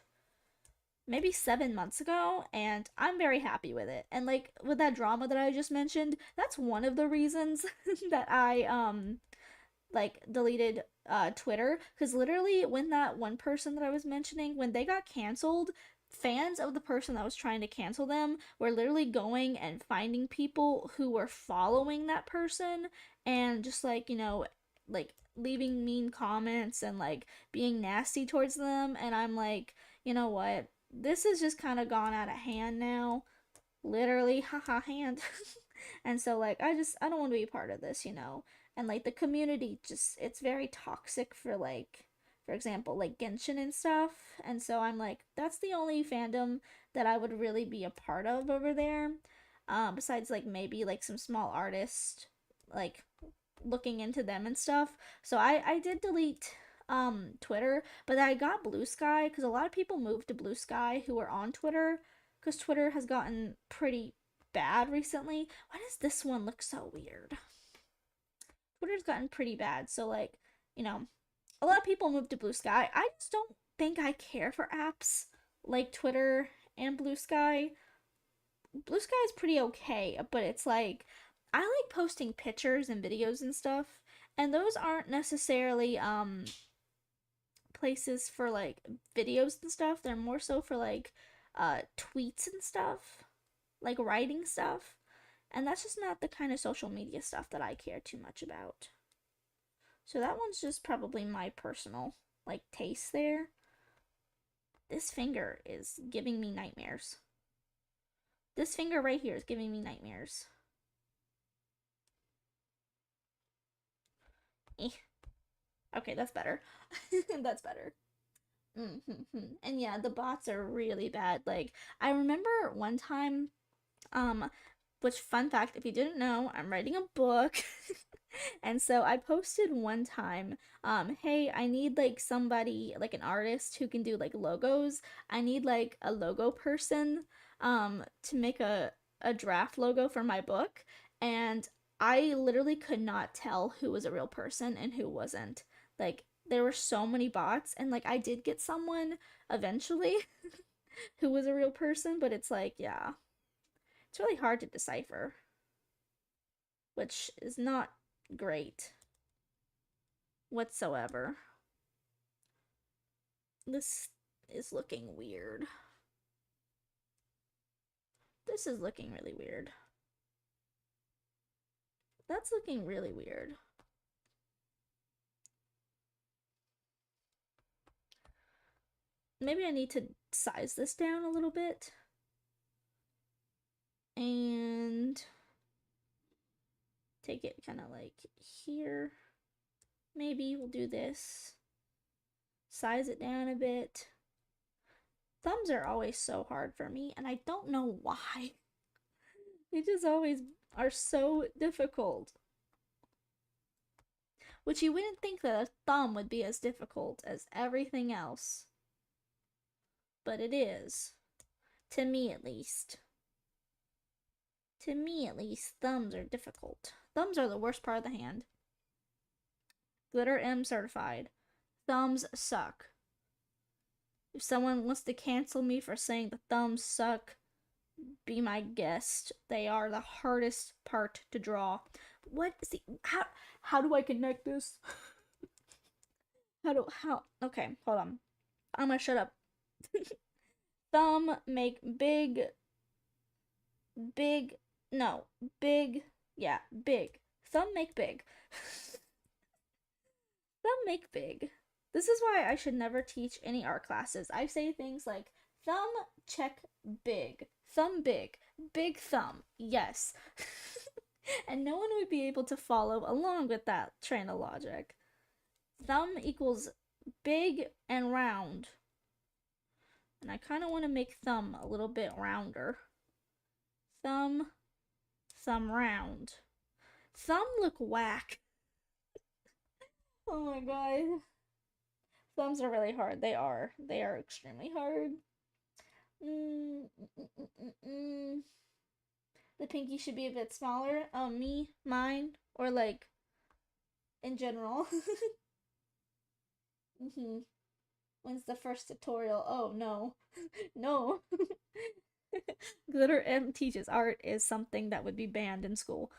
maybe 7 months ago, and I'm very happy with it. And like with that drama that I just mentioned, that's one of the reasons that I like deleted Twitter, because literally when that one person that I was mentioning, when they got canceled, fans of the person that was trying to cancel them were literally going and finding people who were following that person and just like, like leaving mean comments and like being nasty towards them. And I'm like, you know what? This has just kind of gone out of hand now. Literally, haha, hand. And so like I don't want to be part of this. And like the community just it's very toxic for like for example like Genshin and stuff. And so I'm like that's the only fandom that I would really be a part of over there. Besides like maybe like some small artists like looking into them and stuff. So I did delete Twitter, but I got Blue Sky because a lot of people moved to Blue Sky who were on Twitter because Twitter has gotten pretty bad recently. Why does this one look so weird? Twitter's gotten pretty bad. So like, you know, a lot of people moved to Blue Sky. I just don't think I care for apps like Twitter and Blue Sky. Blue Sky is pretty okay, but it's like I like posting pictures and videos and stuff, and those aren't necessarily places for like videos and stuff. They're more so for like tweets and stuff, like writing stuff. And that's just not the kind of social media stuff that I care too much about. So that one's just probably my personal like taste there. This finger is giving me nightmares. This finger right here is giving me nightmares. Eh. Okay, that's better. That's better. And yeah, the bots are really bad. Like I remember one time, um, which fun fact, if you didn't know, I'm writing a book. And so I posted one time, hey, I need like somebody, like an artist who can do like logos. I need like a logo person to make a draft logo for my book. And I literally could not tell who was a real person and who wasn't. Like there were so many bots and like I did get someone eventually who was a real person, but it's like, yeah, it's really hard to decipher, which is not great whatsoever. This is looking weird. This is looking really weird. That's looking really weird. Maybe I need to size this down a little bit. And take it kind of like here. Maybe we'll do this. Size it down a bit. Thumbs are always so hard for me, and I don't know why. They just always are so difficult. Which you wouldn't think that a thumb would be as difficult as everything else. But it is. To me, at least. To me, at least, thumbs are difficult. Thumbs are the worst part of the hand. Glitter M certified. Thumbs suck. If someone wants to cancel me for saying the thumbs suck, be my guest. They are the hardest part to draw. What is the how do I connect this? How okay, hold on. I'm gonna shut up. Thumb make big no big yeah big thumb make big thumb make big. This is why I should never teach any art classes. I say things like thumb check big, thumb big thumb, yes. And no one would be able to follow along with that train of logic. Thumb equals big and round. And I kind of want to make thumb a little bit rounder. Thumb, thumb round. Thumb look whack. Oh my god. Thumbs are really hard. They are. They are extremely hard. Mm, the pinky should be a bit smaller. Me, mine, or like in general. hmm When's the first tutorial? Oh no, no. Glitter M teaches art is something that would be banned in school.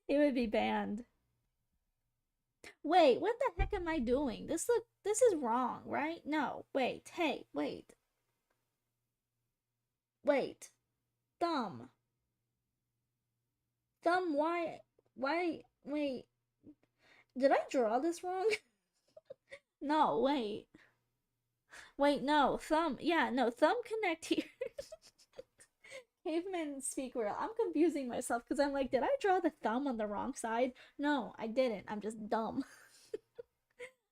It would be banned. Wait, what the heck am I doing? This is wrong, right? No, wait, hey, wait. Thumb. Thumb, wait. Did I draw this wrong? No, wait. Wait, no, thumb, yeah, no, thumb connect here. Caveman speak real. I'm confusing myself because I'm like, did I draw the thumb on the wrong side? No, I didn't. I'm just dumb.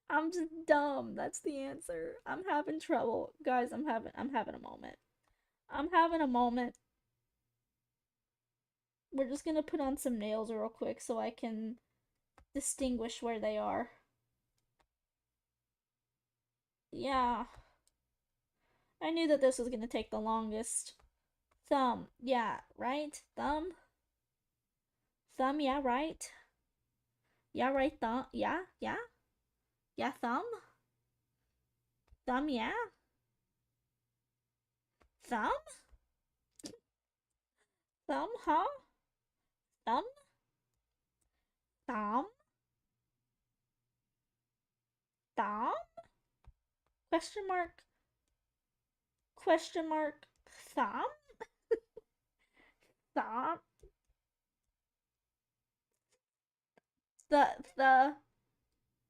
I'm just dumb. That's the answer. I'm having trouble. Guys, I'm having a moment. I'm having a moment. We're just gonna put on some nails real quick so I can distinguish where they are. Yeah, I knew that this was gonna take the longest. Thumb, yeah, right? Thumb? Thumb, yeah, right? Yeah, right, thumb, yeah, yeah? Yeah, thumb? Thumb, yeah? Thumb? Thumb, huh? Thumb? Thumb? Thumb? Question mark? Question mark? Thumb? Thumb? The,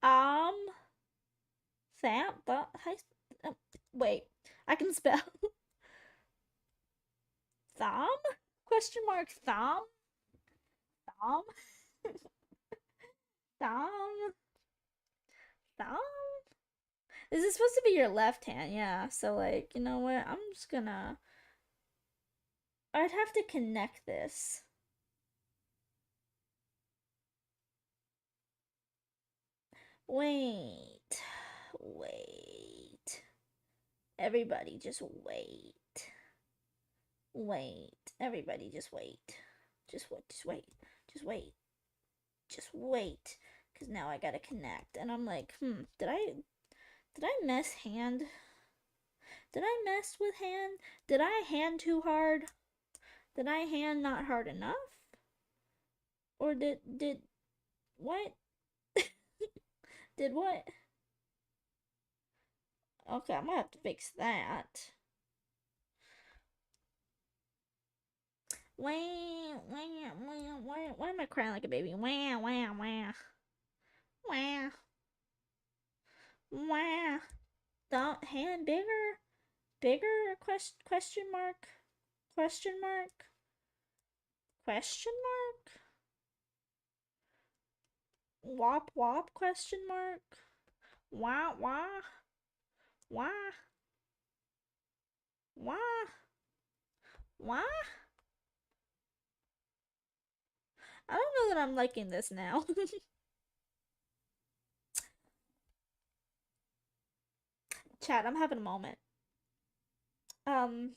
um, thumb? Um, wait, I can spell. Thumb? Question mark, thumb? Thumb? Thumb? Thumb? This is supposed to be your left hand, yeah. So, like, you know what? I'm just gonna. I'd have to connect this. Wait. Wait. Everybody just wait. Wait. Everybody just wait. Just wait. Just wait. Just wait. Just wait. Cause now I gotta connect. And I'm like, did I mess hand? Did I mess with hand? Did I hand too hard? Did I hand not hard enough? Or did what? Did what? Okay, I'm gonna have to fix that. Wah, wah, wah, wah. Why am I crying like a baby? Wah, wah, wah. Wah, wah. The hand bigger? Bigger? Question mark? Question mark? Question mark? Wop wop? Question mark? Wah wah? Wah? Wah? Wah? I don't know that I'm liking this now. Chat, I'm having a moment. Um,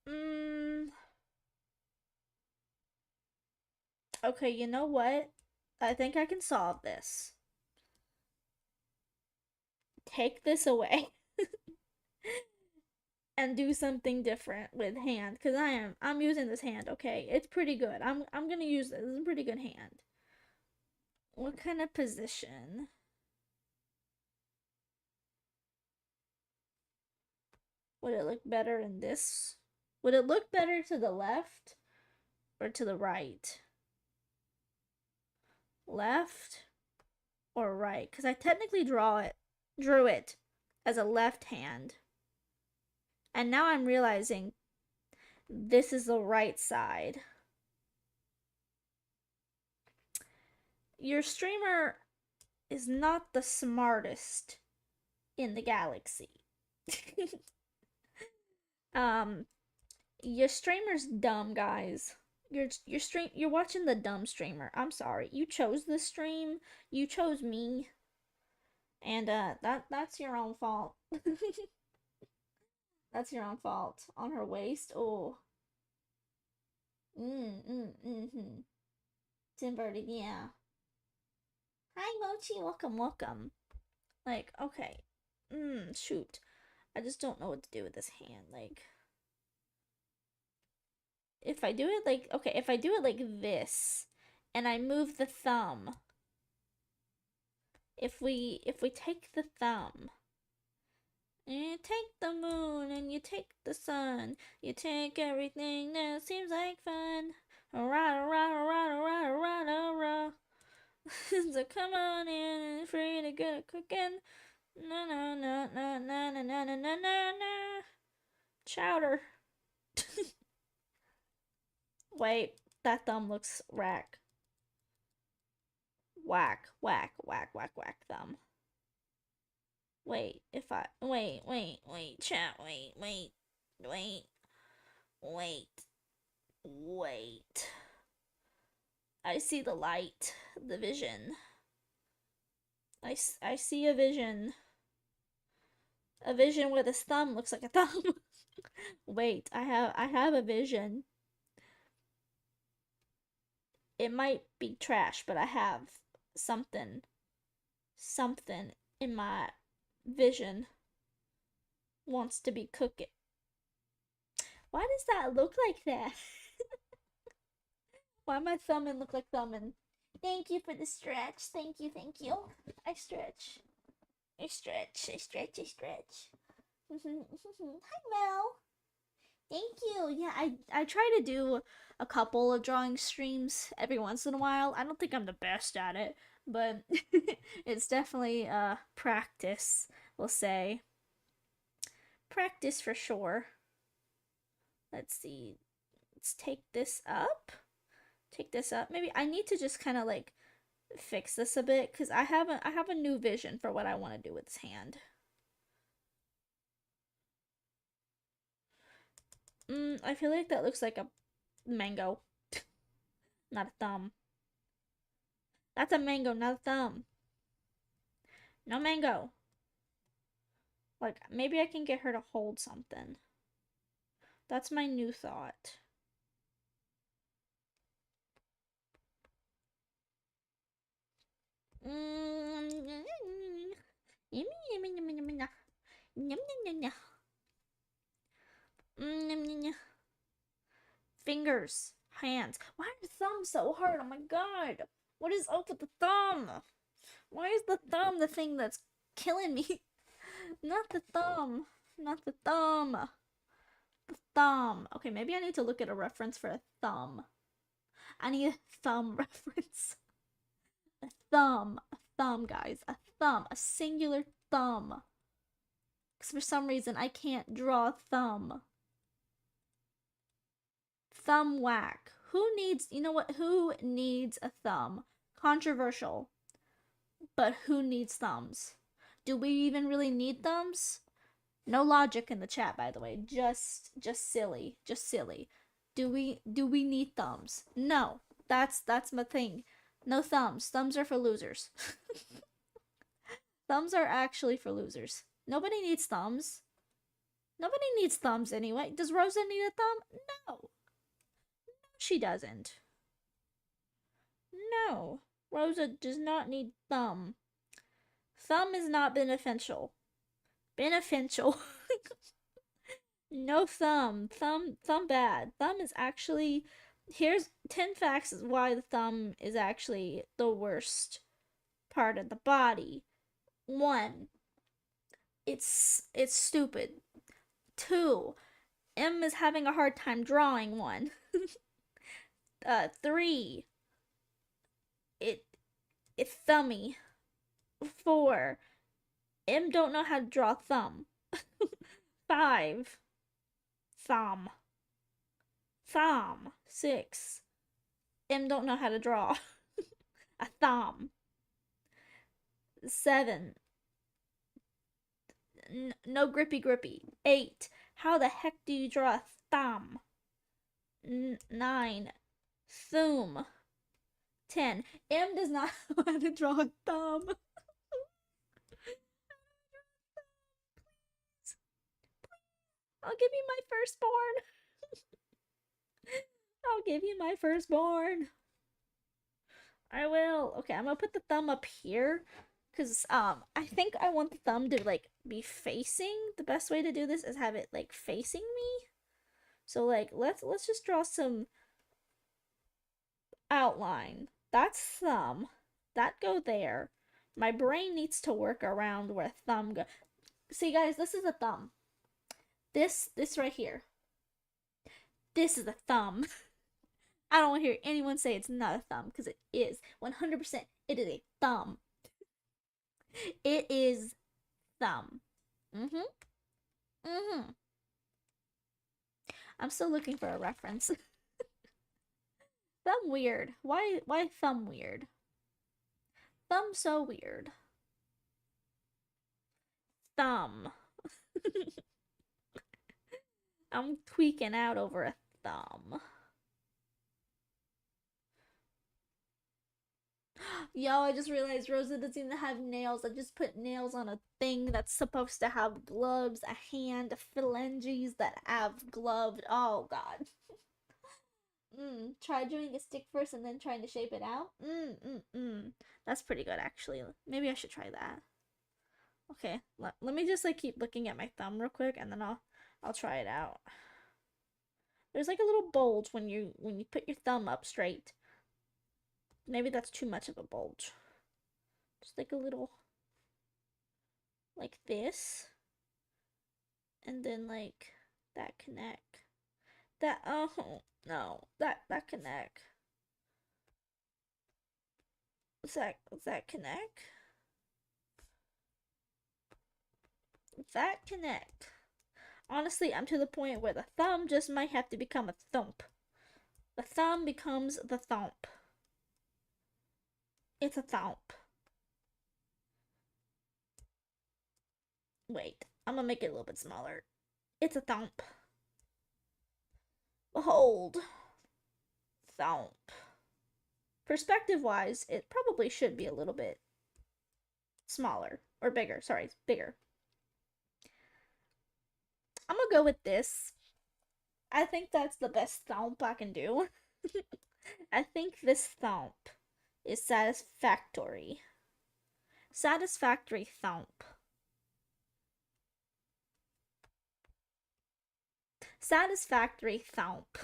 mm, okay, you know what? I think I can solve this. Take this away and do something different with hand because I'm using this hand, okay? It's pretty good. I'm gonna use this. This is a pretty good hand. What kind of position? Would it look better in this? Would it look better to the left or to the right? Left or right? Because I technically drew it as a left hand. And now I'm realizing this is the right side. Your streamer is not the smartest in the galaxy. um, your streamer's dumb, guys. You're watching the dumb streamer. I'm sorry. You chose this stream. You chose me. And that's your own fault. That's your own fault. On her waist. Oh. Mm-hmm. It's inverted, yeah. Hi Mochi, welcome, welcome. Like, okay. Shoot. I just don't know what to do with this hand. Like, if I do it like, okay, if I do it like this, and I move the thumb, if we take the thumb, and you take the moon, and you take the sun, you take everything that seems like fun. Rah, rah, rah, rah, rah, rah, rah. So come on in and free to get a cooking. Na na na na na na na na na na. Chowder. Wait, that thumb looks rack. Whack, whack, whack, whack, whack thumb. Wait, if I wait, chat, wait, wait. I see the light, the vision. I see a vision. A vision where this thumb looks like a thumb. Wait, I have a vision. It might be trash, but I have something something in my vision wants to be cooking. Why does that look like that? Why my thumbing look like thumbing? Thank you for the stretch. Thank you, thank you. I stretch. I stretch. I stretch. I stretch. Hi, Mel. Thank you. Yeah, I try to do a couple of drawing streams every once in a while. I don't think I'm the best at it, but it's definitely practice, we'll say. Practice for sure. Let's see. Let's take this up. Take this up. Maybe I need to just kind of like fix this a bit because I have a new vision for what I want to do with this hand. I feel like that looks like a mango, not a thumb. That's a mango, not a thumb. No mango. Like maybe I can get her to hold something. That's my new thought. Fingers, hands. Why are thumbs so hard? Oh my god. What is up with the thumb? Why is the thumb the thing that's killing me? Not the thumb. Not the thumb. The thumb. Okay, maybe I need to look at a reference for a thumb. I need a thumb reference. A thumb. A thumb, guys. A thumb. A singular thumb. Because for some reason I can't draw a thumb. Thumb whack. Who needs, you know what? Who needs a thumb? Controversial. But who needs thumbs? Do we even really need thumbs? No logic in the chat, by the way. Just silly. Just silly. Do we need thumbs? No. That's my thing. No thumbs. Thumbs are for losers. Thumbs are actually for losers. Nobody needs thumbs. Nobody needs thumbs anyway. Does Rosa need a thumb? No. She doesn't. No. Rosa does not need thumb. Thumb is not beneficial. Beneficial. No thumb. Thumb bad. Thumb is actually, here's 10 facts why the thumb is actually the worst part of the body. 1, it's stupid. 2, M is having a hard time drawing one. 3, it's thummy. 4, M don't know how to draw thumb. 5, thumb. 6, M don't know how to draw a thumb. 7, no grippy. 8, how the heck do you draw a thumb? 9, thumb. 10, M does not know how to draw a thumb. I'll give you my firstborn. I'll give you my firstborn. I will. Okay, I'm gonna put the thumb up here. Cause I think I want the thumb to like be facing. The best way to do this is have it like facing me. So like let's just draw some outline. That's thumb. That go there. My brain needs to work around where thumb go. See guys, this is a thumb. This right here. This is a thumb. I don't want to hear anyone say it's not a thumb because it is. 100% it is a thumb. It is thumb. Mhm. Mhm. I'm still looking for a reference. Thumb weird. Why thumb weird? Thumb so weird. Thumb. I'm tweaking out over a thumb. Yo, I just realized Rosa doesn't even have nails. I just put nails on a thing that's supposed to have gloves, a hand, phalanges that have gloved. Oh god. Try doing a stick first and then trying to shape it out. That's pretty good actually. Maybe I should try that. Okay, let me just like keep looking at my thumb real quick and then I'll try it out. There's like a little bulge when you put your thumb up straight. Maybe that's too much of a bulge. Just like a little like this. And then like that connect. That oh no, that connect. Does that connect? That connect. Honestly, I'm to the point where the thumb just might have to become a thump. The thumb becomes the thump. It's a thump. Wait, I'm gonna make it a little bit smaller. It's a thump. Behold. Thump. Perspective wise, it probably should be a little bit smaller. Or bigger. Sorry, bigger. I'm gonna go with this. I think that's the best thump I can do. I think this thump is satisfactory. Satisfactory thump. Satisfactory thump.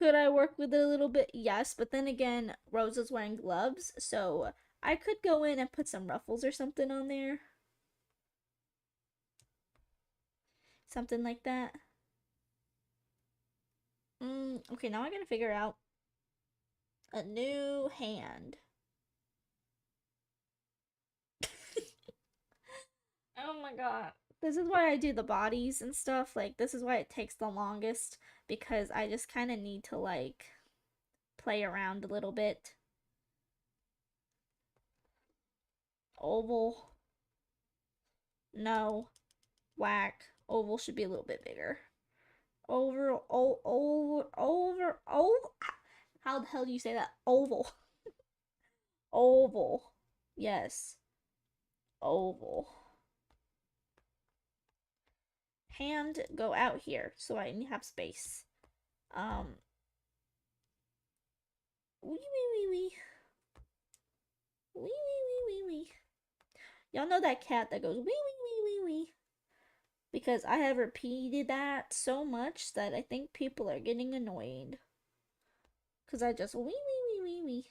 Could I work with it a little bit? Yes, but then again, Rose is wearing gloves, so I could go in and put some ruffles or something on there. Something like that. Okay, now I gotta figure out a new hand. Oh my god. This is why I do the bodies and stuff. Like, this is why it takes the longest because I just kind of need to, like, play around a little bit. Oval. No. Whack. Oval should be a little bit bigger. Over. How the hell do you say that? Oval. Oval. Yes. Oval. Hand go out here so I have space. Wee wee wee wee. Wee wee wee wee wee. Y'all know that cat that goes wee wee wee wee wee. Because I have repeated that so much that I think people are getting annoyed. Because I just wee wee wee wee wee.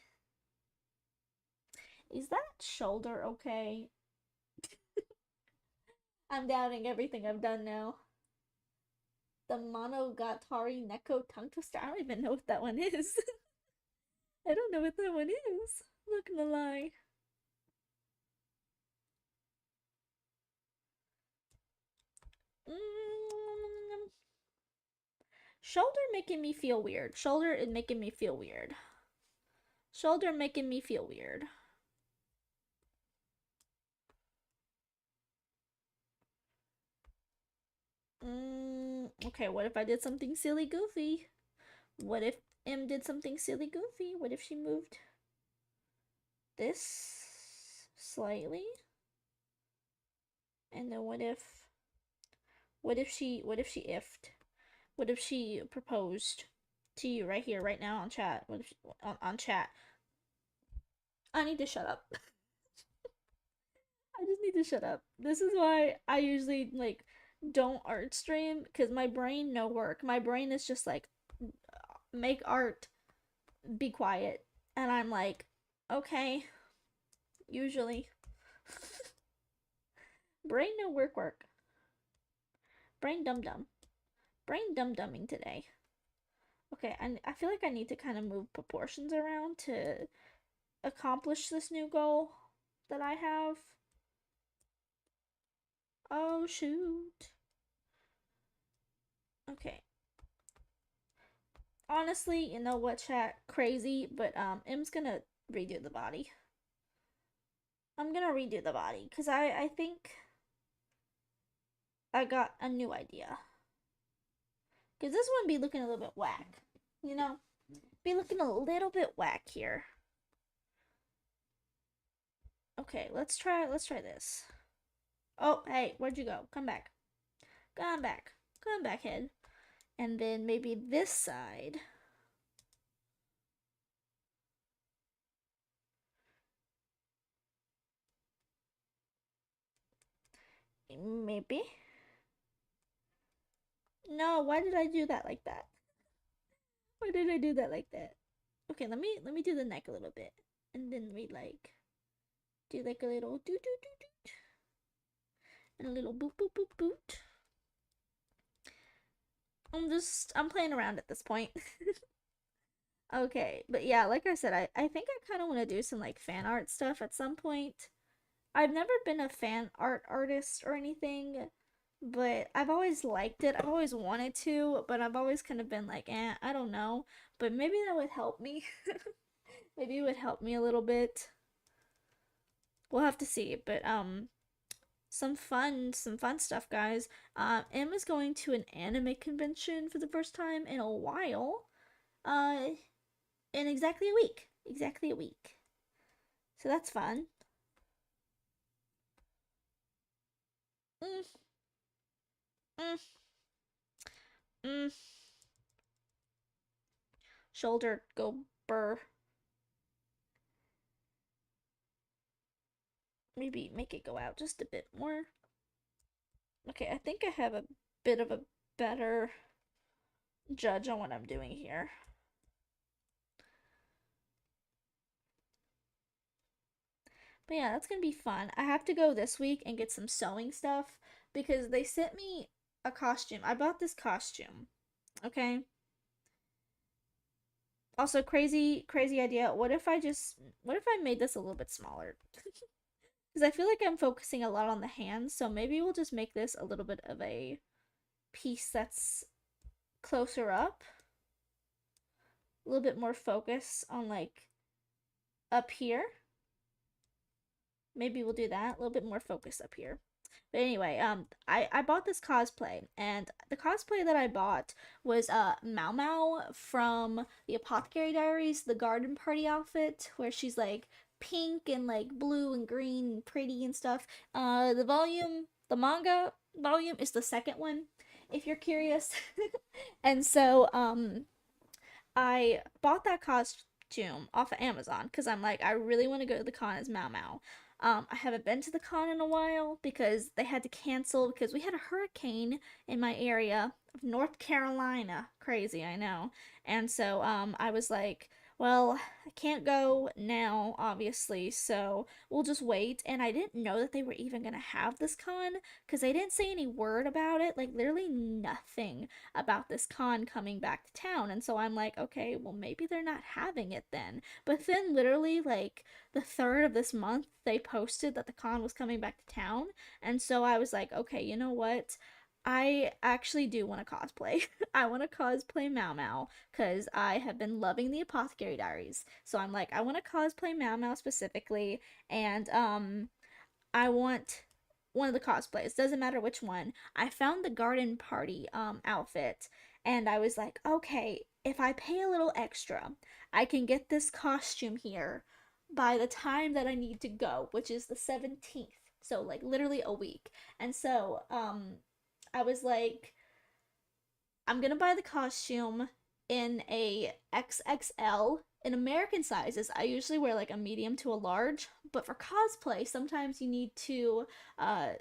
Is that shoulder okay? I'm doubting everything I've done now. The Monogatari Neko tongue twister. I don't even know what that one is. I don't know what that one is. I'm not gonna lie. Shoulder making me feel weird. Shoulder is making me feel weird. Shoulder making me feel weird. Okay, what if I did something silly goofy? What if M did something silly goofy? What if she moved this slightly? And then what if What if she ifed? What if she proposed to you right here, right now on chat? What if she, on chat? I need to shut up. I just need to shut up. This is why I usually like don't art stream because my brain no work. My brain is just like make art, be quiet, and I'm like, okay, usually brain no work. Brain dum dum. Brain dum dumbing today. Okay, I feel like I need to kind of move proportions around to accomplish this new goal that I have. Oh shoot. Okay. Honestly, you know what, chat? Crazy, but M's gonna redo the body. I'm gonna redo the body because I think I got a new idea. Because this one be looking a little bit whack, you know? Be looking a little bit whack here. Okay, let's try this. Oh, hey, where'd you go? Come back. Come back. Come back, head. And then maybe this side. Maybe. No, why did I do that like that? Why did I do that like that? Okay, let me do the neck a little bit. And then we like do like a little doot doot doot doot. And a little boop boop boop boot. I'm playing around at this point. Okay, but yeah, like I said, I think I kind of want to do some like fan art stuff at some point. I've never been a fan art artist or anything, but I've always liked it. I've always wanted to, but I've always kind of been like, I don't know. But maybe that would help me. Maybe it would help me a little bit. We'll have to see. But some fun stuff, guys. Em is going to an anime convention for the first time in a while. Uh, in exactly a week. Exactly a week. So that's fun. Mm, mm, mm. Shoulder go burr. Maybe make it go out just a bit more. Okay, I think I have a bit of a better judge on what I'm doing here. But yeah, that's gonna be fun. I have to go this week and get some sewing stuff because they sent me a costume. I bought this costume. Okay. Also, crazy idea. What if I made this a little bit smaller? Because I feel like I'm focusing a lot on the hands, so maybe we'll just make this a little bit of a piece that's closer up. A little bit more focus on like up here. Maybe we'll do that. A little bit more focus up here. But anyway, I bought this cosplay, and the cosplay that I bought was Mao Mao from the Apothecary Diaries, the garden party outfit, where she's like pink and like blue and green and pretty and stuff. The manga volume is the second one, if you're curious. And so I bought that costume off of Amazon because I'm like, I really want to go to the con as Mao Mao. I haven't been to the con in a while because they had to cancel because we had a hurricane in my area of North Carolina. Crazy, I know. And so I was like, well, I can't go now, obviously, so we'll just wait. And I didn't know that they were even gonna have this con because they didn't say any word about it, like literally nothing about this con coming back to town. And so I'm like, okay, well, maybe they're not having it then. But then, literally, like the 3rd of this month, they posted that the con was coming back to town. And so I was like, okay, you know what? I actually do want to cosplay. I want to cosplay Mao Mao because I have been loving the Apothecary Diaries. So I'm like, I want to cosplay Mao Mao specifically, and I want one of the cosplays. Doesn't matter which one. I found the garden party outfit and I was like, okay, if I pay a little extra, I can get this costume here by the time that I need to go, which is the 17th. So like literally a week. And so I was like, I'm gonna buy the costume in a XXL. In American sizes, I usually wear like a medium to a large, but for cosplay, sometimes you need to uh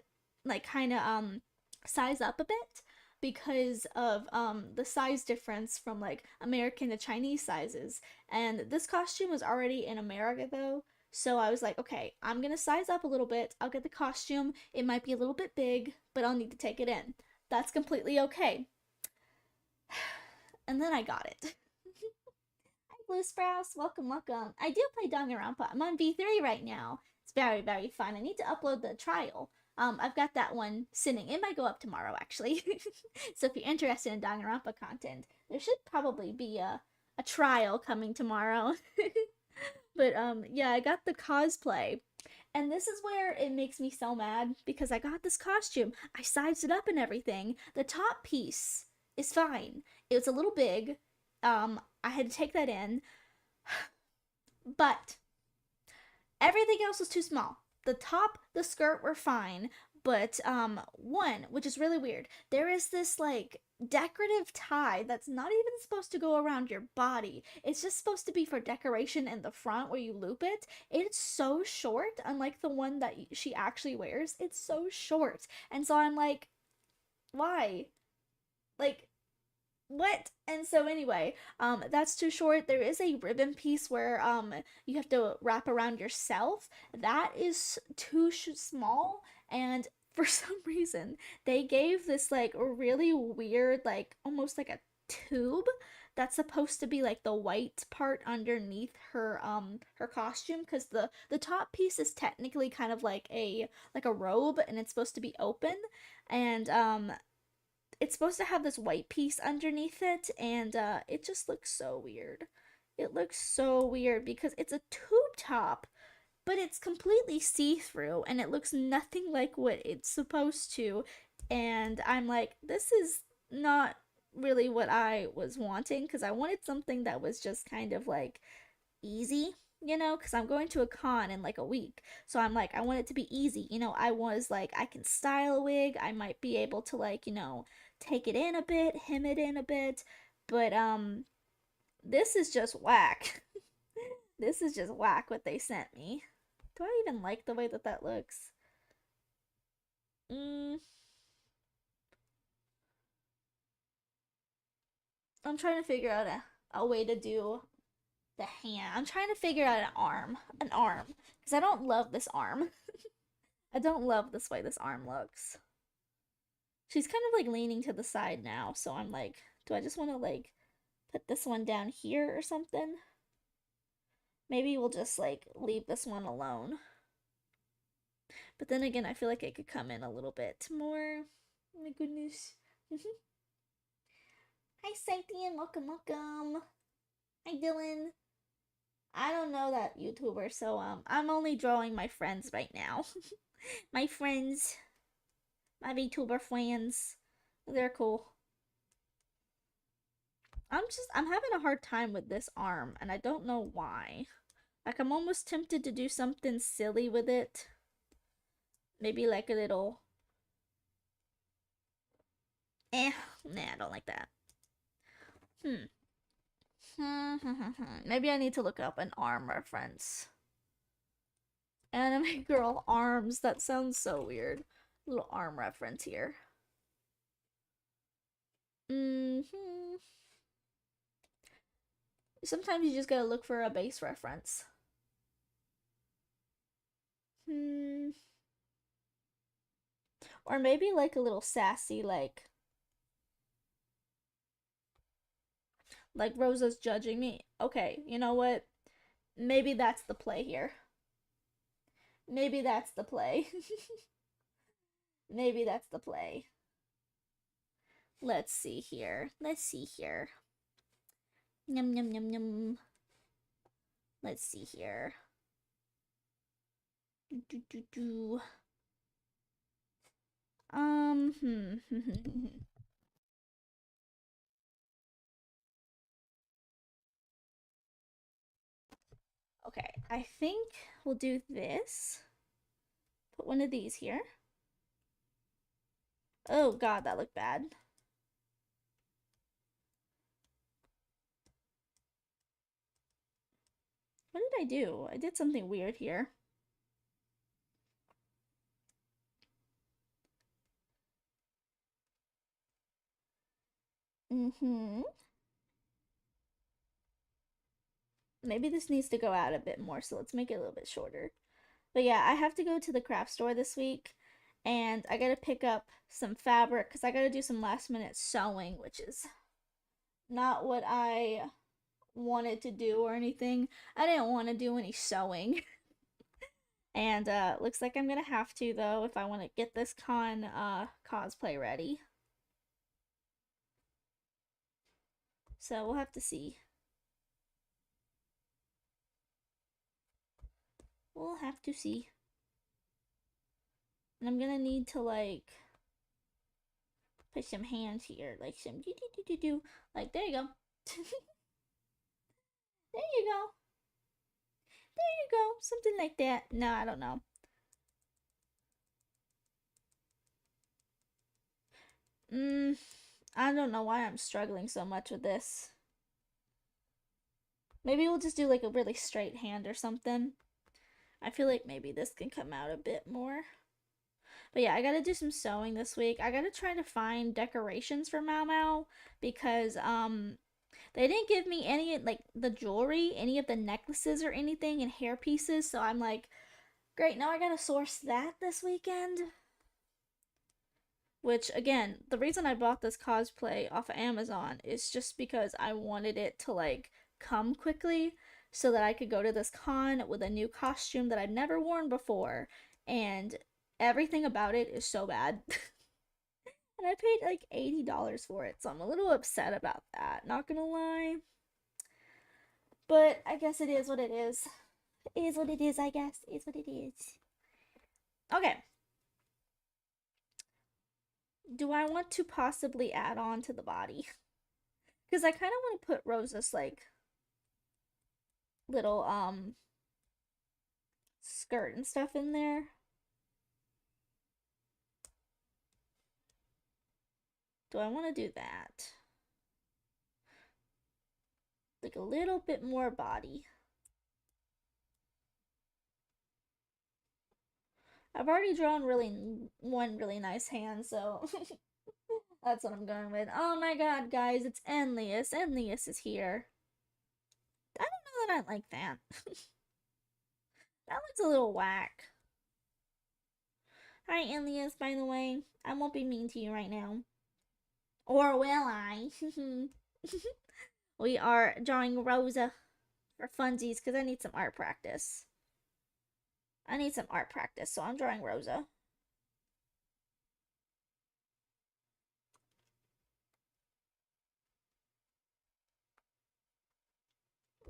like kind of size up a bit because of the size difference from like American to Chinese sizes. And this costume was already in America though, so I was like, okay, I'm gonna size up a little bit. I'll get the costume. It might be a little bit big, but I'll need to take it in. That's completely okay. And then I got it. Hi, Blue Sprouse. Welcome, welcome. I do play Danganronpa. I'm on V3 right now. It's very, very fun. I need to upload the trial. I've got that one sitting. It might go up tomorrow, actually. So if you're interested in Danganronpa content, there should probably be a trial coming tomorrow. But yeah, I got the cosplay. And this is where it makes me so mad because I got this costume. I sized it up and everything. The top piece is fine. It was a little big. I had to take that in, but everything else was too small. The top, the skirt were fine, but one, which is really weird, there is this like decorative tie that's not even supposed to go around your body. It's just supposed to be for decoration in the front where you loop it. It's so short, unlike the one that she actually wears. It's so short. And so I'm like, why? Like, what? And so anyway, that's too short. There is a ribbon piece where you have to wrap around yourself. That is too small, and for some reason they gave this like really weird, like almost like a tube that's supposed to be like the white part underneath her costume, because the top piece is technically kind of like a robe, and it's supposed to be open. And it's supposed to have this white piece underneath it, and it just looks so weird. It looks so weird because it's a tube top, but it's completely see-through, and it looks nothing like what it's supposed to. And I'm like, this is not really what I was wanting, because I wanted something that was just kind of like easy, because I'm going to a con in like a week. So I'm like, I want it to be easy. I was like, I can style a wig. I might be able to like, take it in a bit, hem it in a bit. But this is just whack. This is just whack what they sent me. Do I even like the way that that looks? Mm, I'm trying to figure out a way to do the hand. I'm trying to figure out an arm, because I don't love this arm. I don't love this way this arm looks. She's kind of like leaning to the side now, so I'm like, do I just want to like put this one down here or something? Maybe we'll just like leave this one alone. But then again, I feel like it could come in a little bit more. Oh my goodness. Hi, Cythian. Welcome, welcome. Hi, Dylan. I don't know that YouTuber, so I'm only drawing my friends right now. My friends, my VTuber friends. They're cool. I'm having a hard time with this arm, and I don't know why. Like, I'm almost tempted to do something silly with it. Maybe like a little... Nah, I don't like that. Maybe I need to look up an arm reference. Anime girl arms. That sounds so weird. Little arm reference here. Sometimes you just gotta look for a base reference. Or maybe like a little sassy, like Rosa's judging me. Okay, you know what? Maybe that's the play here. Maybe that's the play. Maybe that's the play. Let's see here. Let's see here. Yum yum yum yum. Let's see here. Do do do. Okay, I think we'll do this. Put one of these here. Oh god, that looked bad. What did I do? I did something weird here. Mm-hmm. Maybe this needs to go out a bit more, so let's make it a little bit shorter. But yeah, I have to go to the craft store this week, and I gotta pick up some fabric because I gotta do some last minute sewing, which is not what I wanted to do or anything. I didn't want to do any sewing. And looks like I'm gonna have to though if I want to get this cosplay ready. So we'll have to see. We'll have to see. And I'm gonna need to like put some hands here, like some do do do do do. Like there you go. There you go. There you go. Something like that. No, I don't know. Mm, I don't know why I'm struggling so much with this. Maybe we'll just do like a really straight hand or something. I feel like maybe this can come out a bit more. But yeah, I gotta do some sewing this week. I gotta try to find decorations for Mau Mau because they didn't give me any like the jewelry, any of the necklaces or anything and hair pieces, so I'm like, great, now I gotta source that this weekend. Which again, the reason I bought this cosplay off of Amazon is just because I wanted it to like come quickly so that I could go to this con with a new costume that I've never worn before and everything about it is so bad. And I paid like $80 for it, so I'm a little upset about that, not gonna lie. But I guess it is what it is. It is what it is, I guess. It is what it is. Okay. Do I want to possibly add on to the body? Because I kind of want to put Rosa's like little skirt and stuff in there. Do I want to do that? Like a little bit more body. I've already drawn one really nice hand, so that's what I'm going with. Oh my god, guys, it's Enlius. Enlius is here. I don't know that I like that. That looks a little whack. Hi, Enlius, by the way. I won't be mean to you right now. Or will I? We are drawing Rosa for funsies because I need some art practice. I need some art practice, so I'm drawing Rosa.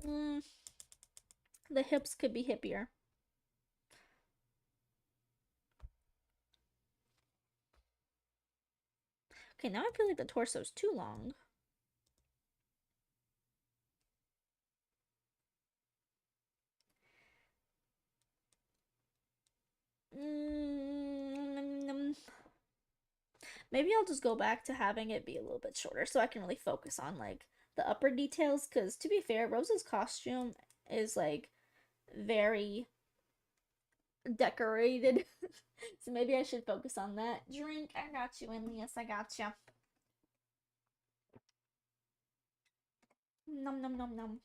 Mm, the hips could be hippier. Okay, now I feel like the torso's too long. Mm, maybe I'll just go back to having it be a little bit shorter so I can really focus on like the upper details. Because to be fair, Rosa's costume is like very decorated. So maybe I should focus on that. Drink, I got you, and yes, I got you. Num num num num.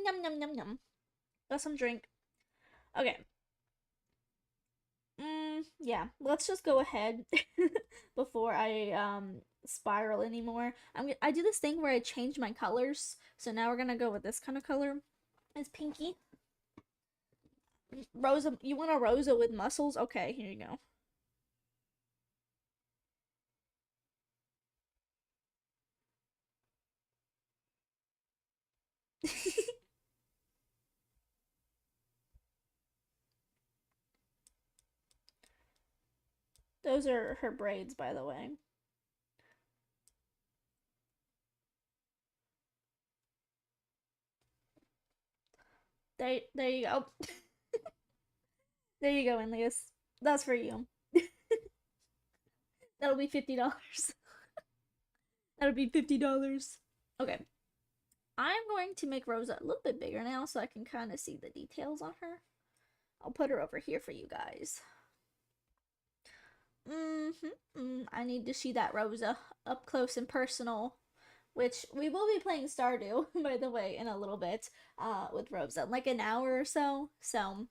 Num num num num. Got some drink. Okay. Yeah. Let's just go ahead before I spiral anymore. I do this thing where I change my colors. So now we're gonna go with this kind of color. It's pinky. Rosa, you want a Rosa with muscles? Okay, here you go. Those are her braids, by the way. There you go. There you go, Enlius. That's for you. That'll be $50. That'll be $50. Okay. I'm going to make Rosa a little bit bigger now so I can kind of see the details on her. I'll put her over here for you guys. I need to see that Rosa up close and personal, which we will be playing Stardew, by the way, in a little bit, with Rosa, like an hour or so. So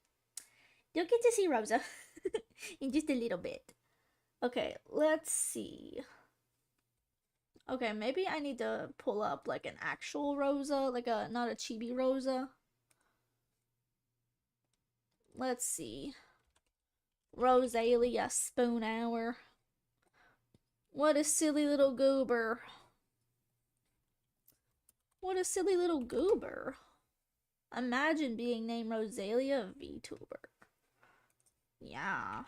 you'll get to see Rosa in just a little bit. Okay, let's see. Okay, maybe I need to pull up like an actual Rosa, like a not a chibi Rosa. Let's see. Rosalia Spoon Hour. What a silly little goober. What a silly little goober. Imagine being named Rosalia VTuber. Yeah.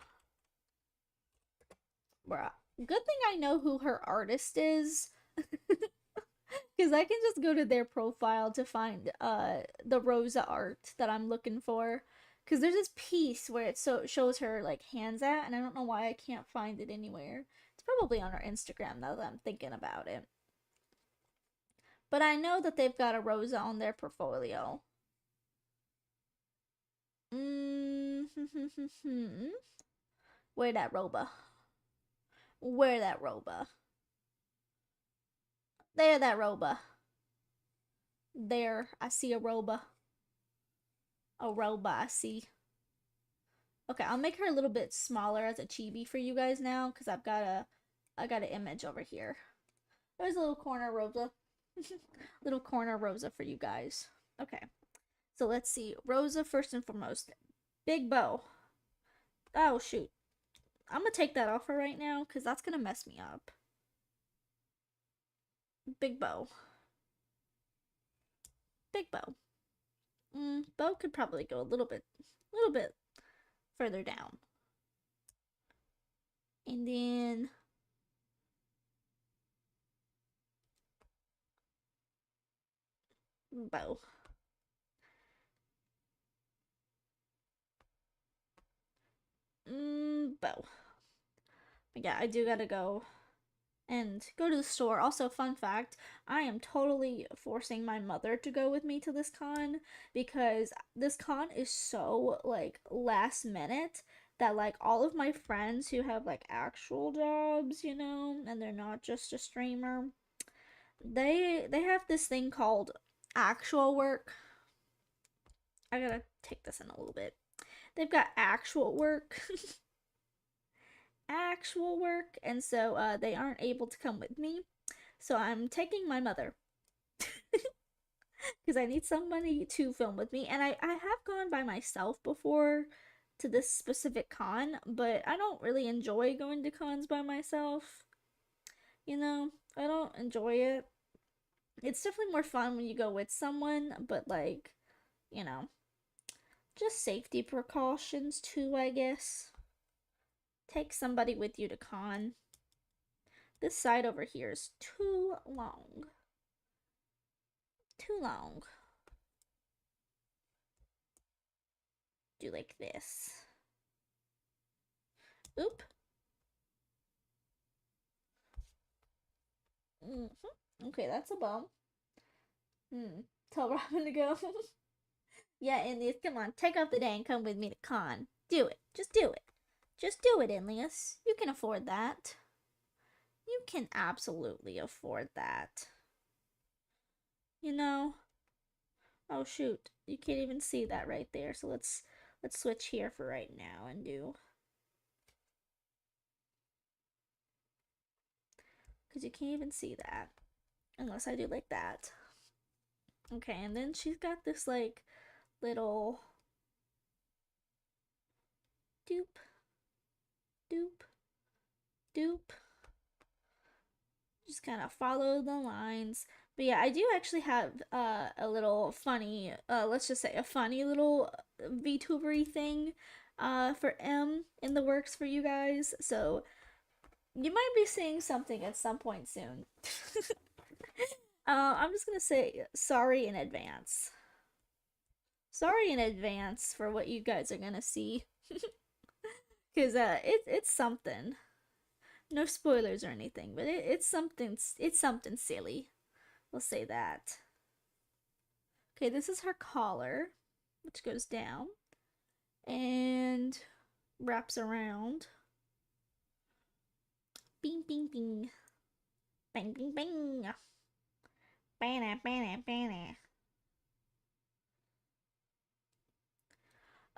Bruh. Good thing I know who her artist is. Because I can just go to their profile to find the Rosa art that I'm looking for. Because there's this piece where it shows her like hands at, and I don't know why I can't find it anywhere. It's probably on her Instagram now that I'm thinking about it. But I know that they've got a Rosa on their portfolio. Where that Roba? Where that Roba? There, that Roba. There, I see a Roba. A Roba, I see. Okay, I'll make her a little bit smaller as a chibi for you guys now, because I got an image over here. There's a little corner Rosa. Little corner Rosa for you guys. Okay. So let's see. Rosa first and foremost. Big bow. Oh shoot. I'm gonna take that off her right now because that's gonna mess me up. Big bow. Big bow. Bow could probably go a little bit further down. And then bow. Bow. Yeah, I do gotta go and go to the store. Also, fun fact, I am totally forcing my mother to go with me to this con because this con is so like last minute that like all of my friends who have like actual jobs, you know, and they're not just a streamer, they have this thing called actual work. I gotta take this in a little bit. They've got actual work. Actual work, and so they aren't able to come with me. So I'm taking my mother because I need somebody to film with me. And I have gone by myself before to this specific con, but I don't really enjoy going to cons by myself. You know, I don't enjoy it. It's definitely more fun when you go with someone, but like, you know, just safety precautions too, I guess. Take somebody with you to con. This side over here is too long. Too long. Do like this. Oop. Okay, that's a bum. Tell Robin to go. Yeah, Enlius, come on. Take off the day and come with me to con. Do it. Just do it. Just do it, Enlius. You can afford that. You can absolutely afford that. You know? Oh shoot. You can't even see that right there. So let's switch here for right now and do, because you can't even see that unless I do like that. Okay, and then she's got this like little doop, doop, doop. Just kind of follow the lines. But yeah, I do actually have a little funny, let's just say a funny little VTubery thing for M in the works for you guys. So you might be seeing something at some point soon. I'm just gonna say sorry in advance. Sorry in advance for what you guys are gonna see. Because it's something. No spoilers or anything, but it's something silly. We'll say that. Okay, this is her collar, which goes down and wraps around. Bing bing bing. Bang bing bang. Bana bana bana.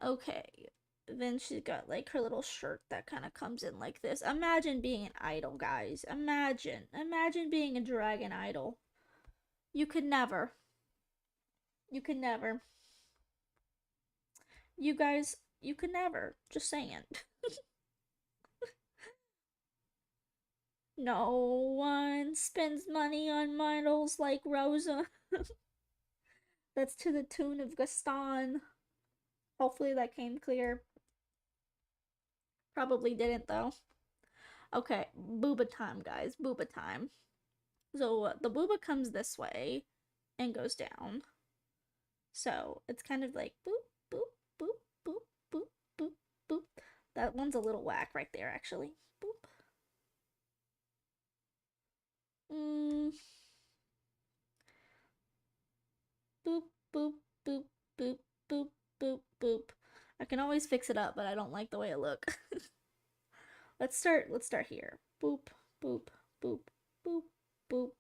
Okay. Then she's got like her little shirt that kind of comes in like this. Imagine being an idol, guys. Imagine being a dragon idol. You could never. You could never. You guys, you could never. Just saying. No one spends money on models like Rosa. That's to the tune of Gaston. Hopefully that came clear. Probably didn't though. Okay, booba time, guys. Booba time. So the booba comes this way and goes down. So it's kind of like boop, boop, boop, boop, boop, boop, boop. That one's a little whack right there, actually. Boop. Mm, boop, boop, boop, boop, boop, boop, boop. I can always fix it up, but I don't like the way it look. Let's start here. Boop, boop, boop, boop, boop.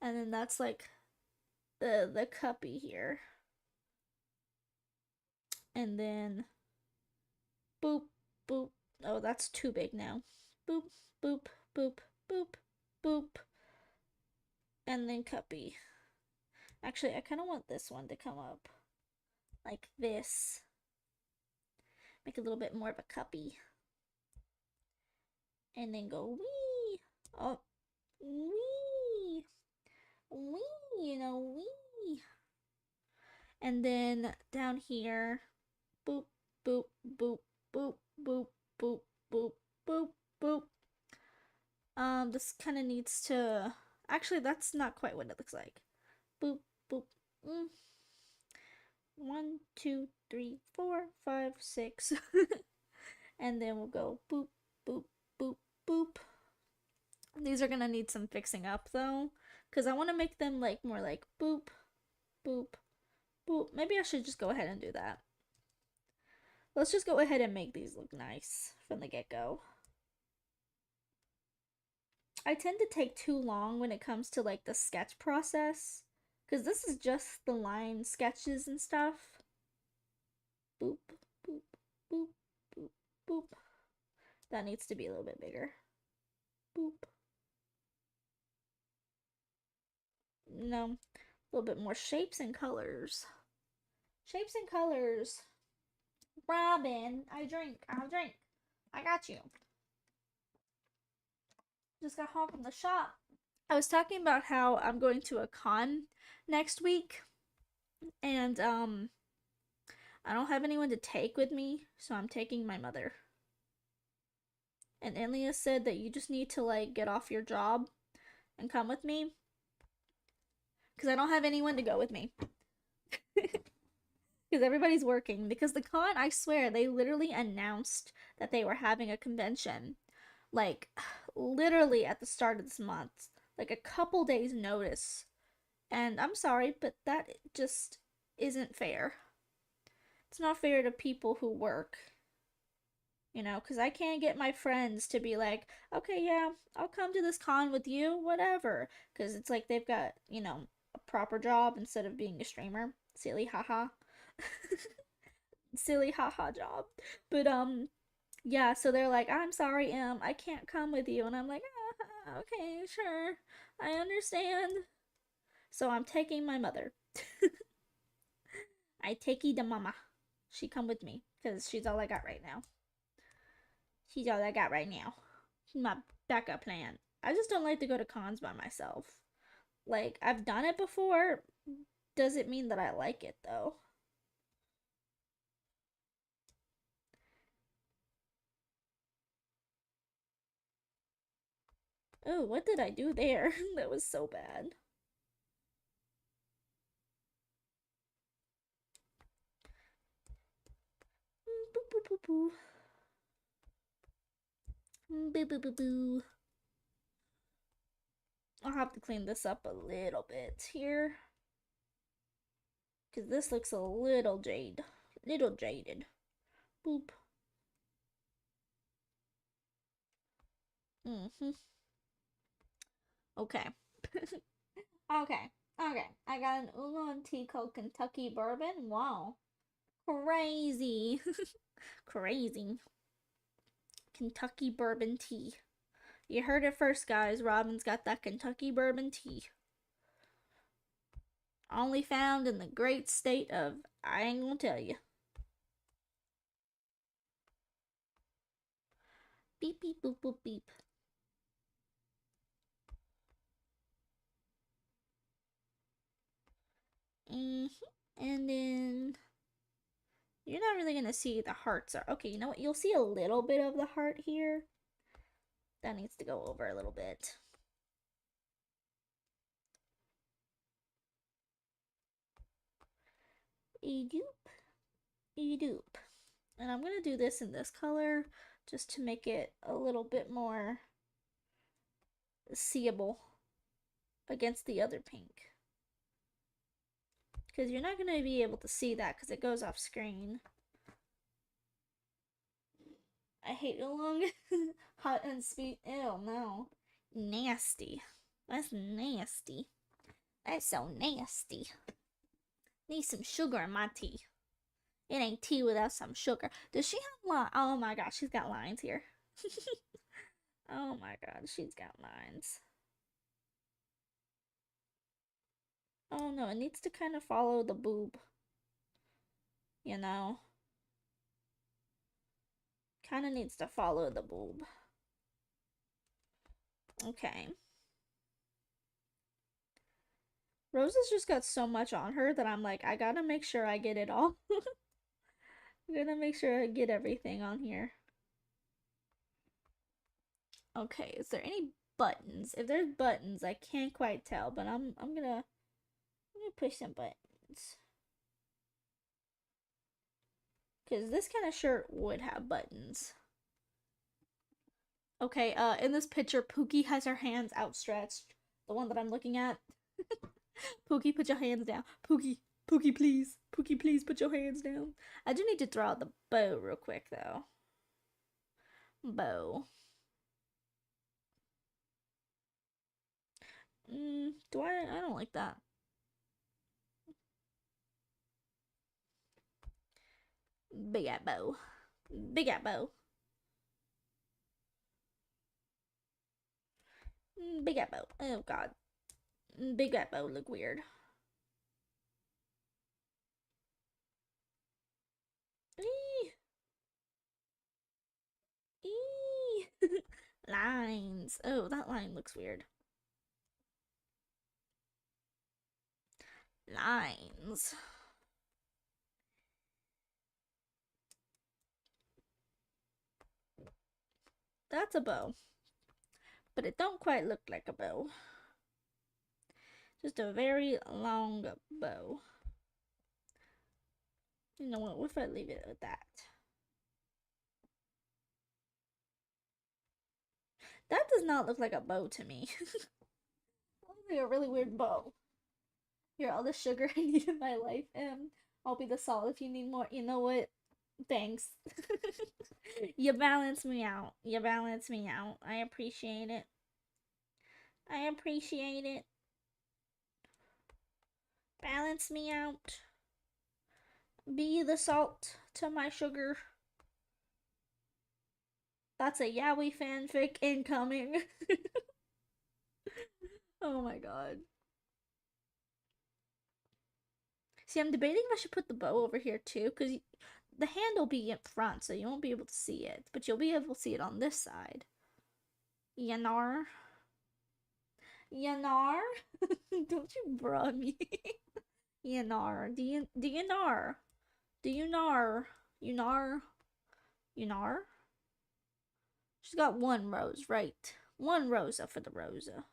And then that's like the cuppy here. And then boop, boop. Oh, that's too big now. Boop, boop, boop, boop, boop. And then cuppy. Actually, I kind of want this one to come up like this. Make a little bit more of a cuppy. And then go wee. Oh, wee. Wee, wee. And then down here, boop, boop, boop, boop, boop, boop, boop, boop, boop. This kind of needs to. Actually, that's not quite what it looks like. Boop, boop. Mm. 1, 2, 3, 4, 5, 6. And then we'll go boop, boop, boop, boop. These are gonna need some fixing up though, because I want to make them like more like boop, boop, boop. Maybe I should just go ahead and do that. Let's just go ahead and make these look nice from the get-go. I tend to take too long when it comes to like the sketch process, because this is just the line sketches and stuff. Boop, boop, boop, boop, boop. That needs to be a little bit bigger. Boop. No, a little bit more shapes and colors. Shapes and colors. Robin, I'll drink. I got you. Just got home from the shop. I was talking about how I'm going to a con next week, and I don't have anyone to take with me, so I'm taking my mother. And Enlia said that you just need to like get off your job and come with me, because I don't have anyone to go with me. Because everybody's working. Because the con, I swear, they literally announced that they were having a convention, like literally at the start of this month, like a couple days notice. And I'm sorry, but that just isn't fair. It's not fair to people who work, because I can't get my friends to be like, okay, yeah, I'll come to this con with you, whatever. Because it's like they've got, a proper job instead of being a streamer. Silly, haha. Silly, haha job. But, yeah, so they're like, I'm sorry, I can't come with you. And I'm like, okay, sure, I understand. So I'm taking my mother. I take the mama. She come with me because she's all I got right now. She's all I got right now. She's my backup plan. I just don't like to go to cons by myself. Like, I've done it before. Doesn't mean that I like it, though. Oh, what did I do there? That was so bad. Boo boo boo boo. I'll have to clean this up a little bit here. Because this looks a little jaded. Boop. Mm-hmm. Okay. Okay. Okay. I got an oolong tea called Kentucky Bourbon. Wow. Crazy. Crazy. Kentucky Bourbon tea. You heard it first, guys. Robin's got that Kentucky Bourbon tea. Only found in the great state of, I ain't gonna tell you. Beep, beep, boop, boop, beep. Mm-hmm. And then you're not really gonna see the hearts are. Okay, you know what? You'll see a little bit of the heart here. That needs to go over a little bit. E-doop. E-doop. And I'm gonna do this in this color just to make it a little bit more seeable against the other pink. Because you're not gonna be able to see that because it goes off screen. I hate oolong. Hot and sweet. Ew, no. Nasty. That's nasty. That's so nasty. Need some sugar in my tea. It ain't tea without some sugar. Does she have lines? Oh my gosh, she's got lines here. Oh my god, she's got lines. Oh no, it needs to kind of follow the boob. You know? Kind of needs to follow the boob. Okay. Rosa's just got so much on her that I'm like, I gotta make sure I get it all. I'm gonna make sure I get everything on here. Okay, is there any buttons? If there's buttons, I can't quite tell, but I'm gonna push some buttons. Cause this kind of shirt would have buttons. Okay, in this picture, Pookie has her hands outstretched. The one that I'm looking at. Pookie, put your hands down. Pookie, Pookie, please. Pookie, please put your hands down. I do need to throw out the bow real quick, though. Bow. Do I don't like that. Big at bow. Big at bow. Big at bow. Oh, God. Big at bow look weird. Eee. Eee. Lines. Oh, that line looks weird. Lines. That's a bow. But it don't quite look like a bow. Just a very long bow. You know what? What if I leave it at that? That does not look like a bow to me. It looks like a really weird bow. You're all the sugar I need in my life, and I'll be the salt if you need more. You know what? Thanks. You balance me out. You balance me out. I appreciate it. I appreciate it. Balance me out. Be the salt to my sugar. That's a yaoi fanfic incoming. Oh my god. See, I'm debating if I should put the bow over here too, because the hand will be in front, so you won't be able to see it. But you'll be able to see it on this side. Yanar. Yanar? Don't you bra me. Yanar. Do you nar? Do you nar? You nar? You nar? She's got one rose, right? One Rosa for the Rosa.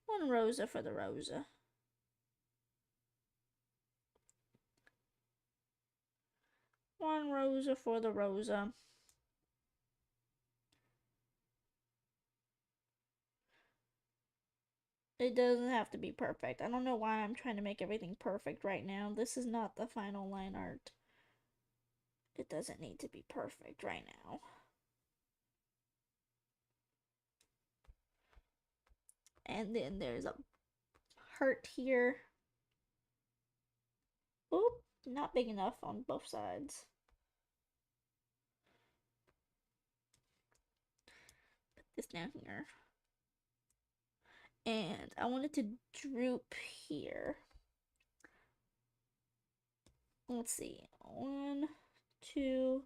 One Rosa for the Rosa. One Rosa for the Rosa. It doesn't have to be perfect. I don't know why I'm trying to make everything perfect right now. This is not the final line art. It doesn't need to be perfect right now. And then there's a heart here. Oop, not big enough on both sides. Put this down here. And I want it to droop here. Let's see. 1, 2,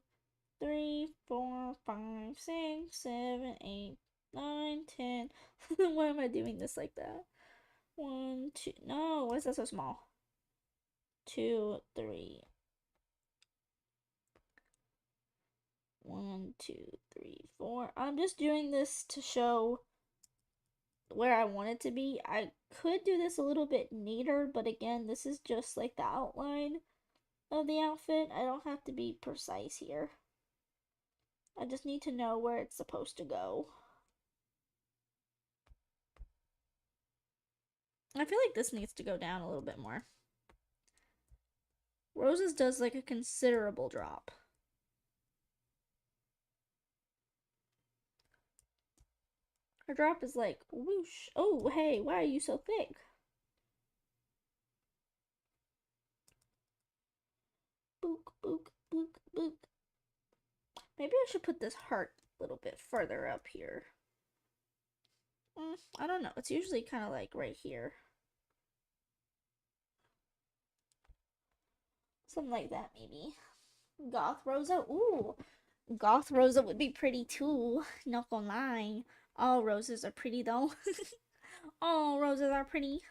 3, 4, 5, 6, 7, 8, 9, 10. Why am I doing this like that? 1, 2. No, why is that so small? 2, 3. 1, 2, 3, 4. I'm just doing this to show where I want it to be. I could do this a little bit neater, but again, this is just like the outline of the outfit. I don't have to be precise here. I just need to know where it's supposed to go. I feel like this needs to go down a little bit more. Rose's does like a considerable drop. Her drop is like whoosh. Oh, hey, why are you so thick? Book, book, book, book. Maybe I should put this heart a little bit further up here. I don't know. It's usually kind of like right here. Something like that, maybe. Goth Rosa? Ooh, Goth Rosa would be pretty too. Not gonna lie. All roses are pretty though. All roses are pretty.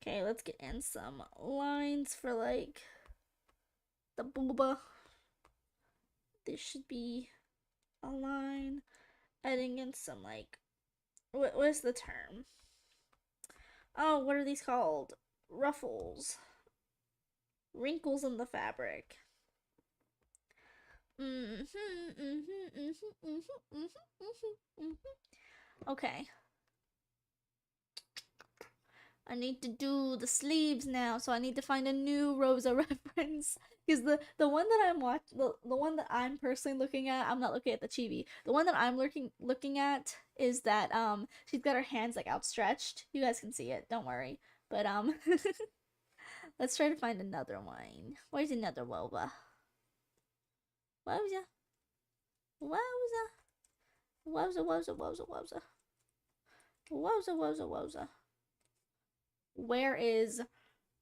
Okay, let's get in some lines for like the booba. This should be a line. Adding in some like, what's the term? Oh, what are these called? Ruffles. Wrinkles in the fabric. Okay. I need to do the sleeves now, so I need to find a new Rosa reference. Because the one that I'm the one that I'm personally looking at, I'm not looking at the chibi. The one that I'm looking at is that she's got her hands like outstretched. You guys can see it, don't worry. But let's try to find another one. Where's another Woba? Wowza. Wowza. Wowza, wowza, wowza, wowza. Wowza, wowza, wowza. Where is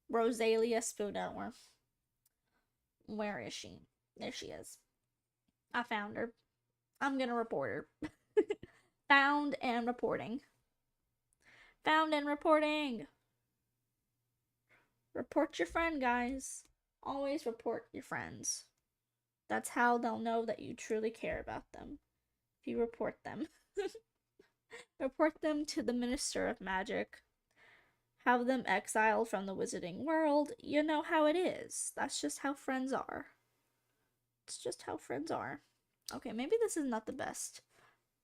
Rosalia Spooner? Where is she? There she is. I found her. I'm gonna report her. Found and reporting. Found and reporting. Report your friend, guys. Always report your friends. That's how they'll know that you truly care about them. If you report them. Report them to the Minister of Magic. Have them exiled from the wizarding world. You know how it is. That's just how friends are. It's just how friends are. Okay, maybe this is not the best.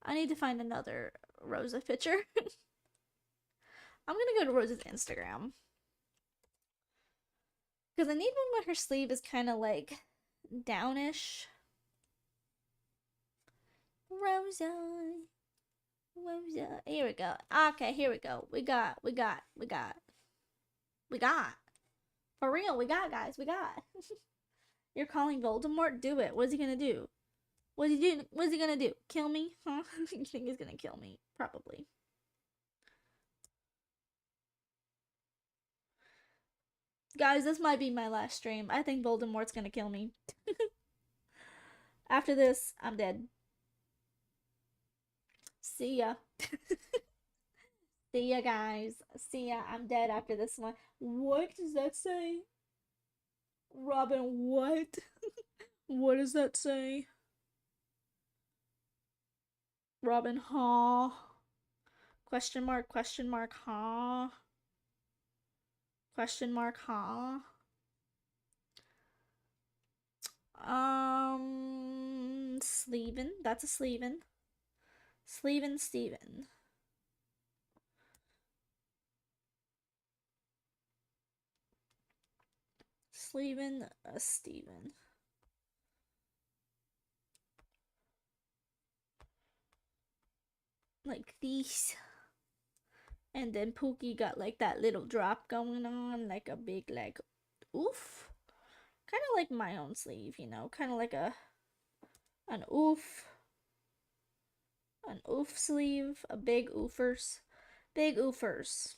I need to find another Rosa picture. I'm gonna go to Rosa's Instagram. Because I need one where her sleeve is kind of like downish. Rosa. Rosa. Here we go. Okay, here we go. We got. For real, we got, guys. We got. You're calling Voldemort? Do it. What's he gonna do? What's he gonna do? Kill me? Huh? You think he's gonna kill me? Probably. Guys, this might be my last stream. I think Voldemort's gonna kill me. After this, I'm dead. See ya. See ya, guys. See ya. I'm dead after this one. What does that say? Robin, what? What does that say? Robin, huh? Question mark, huh? Question mark, huh? Sleevin. That's a sleevin. Sleevin Steven. Sleevin Steven. Like these. And then Pookie got like that little drop going on, like a big like oof. Kind of like my own sleeve, you know, kind of like an oof, an oof sleeve, a big oofers, big oofers.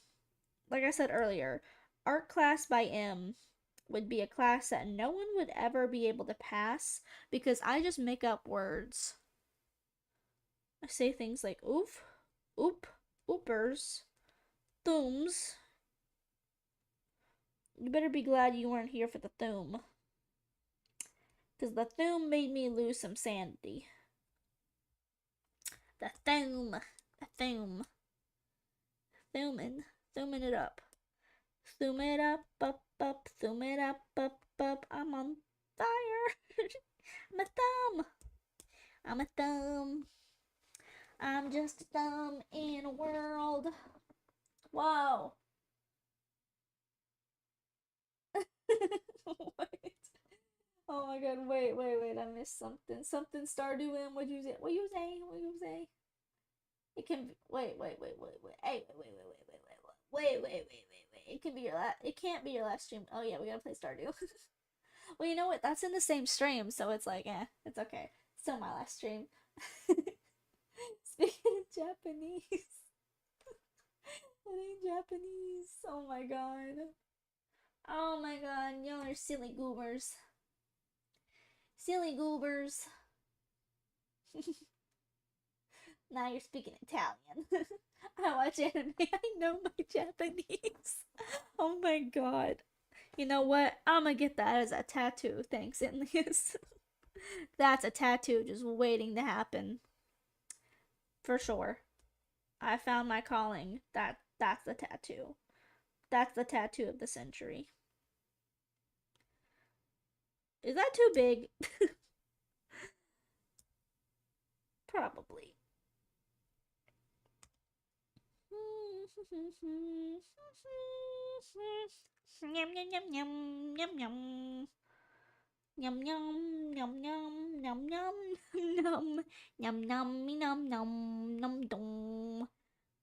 Like I said earlier, art class by M would be a class that no one would ever be able to pass because I just make up words. I say things like oof, oop, oopers, thooms. You better be glad you weren't here for the thoom. Because the thoom made me lose some sanity. The thoom. The thoom. Thooming. Thooming it up. Thoom it up, thoom it up. I'm on fire. I'm a thumb. I'm a thumb. I'm just a thumb in a world. Whoa. Wait. Oh my god, wait. I missed something. Something Stardew. What'd you say? What you say? What you say? It can be, wait. Hey, wait. It can be your last. It can't be your last stream. Oh yeah, we gotta play Stardew. Well, you know what? That's in the same stream, so it's like, it's okay. Still my last stream. Speaking of Japanese, it ain't Japanese. Oh my god. Oh my god, y'all are silly goobers. Silly goobers. Now you're speaking Italian. I watch anime. I know my Japanese. Oh my god. You know what? I'm gonna get that as a tattoo. Thanks, Inlius. That's a tattoo just waiting to happen. For sure. I found my calling. That's the tattoo. That's the tattoo of the century. Is that too big? Probably. Yum yum yum yum yum yum yum yum yum yum yum yum yum yum yum yum yum yum dum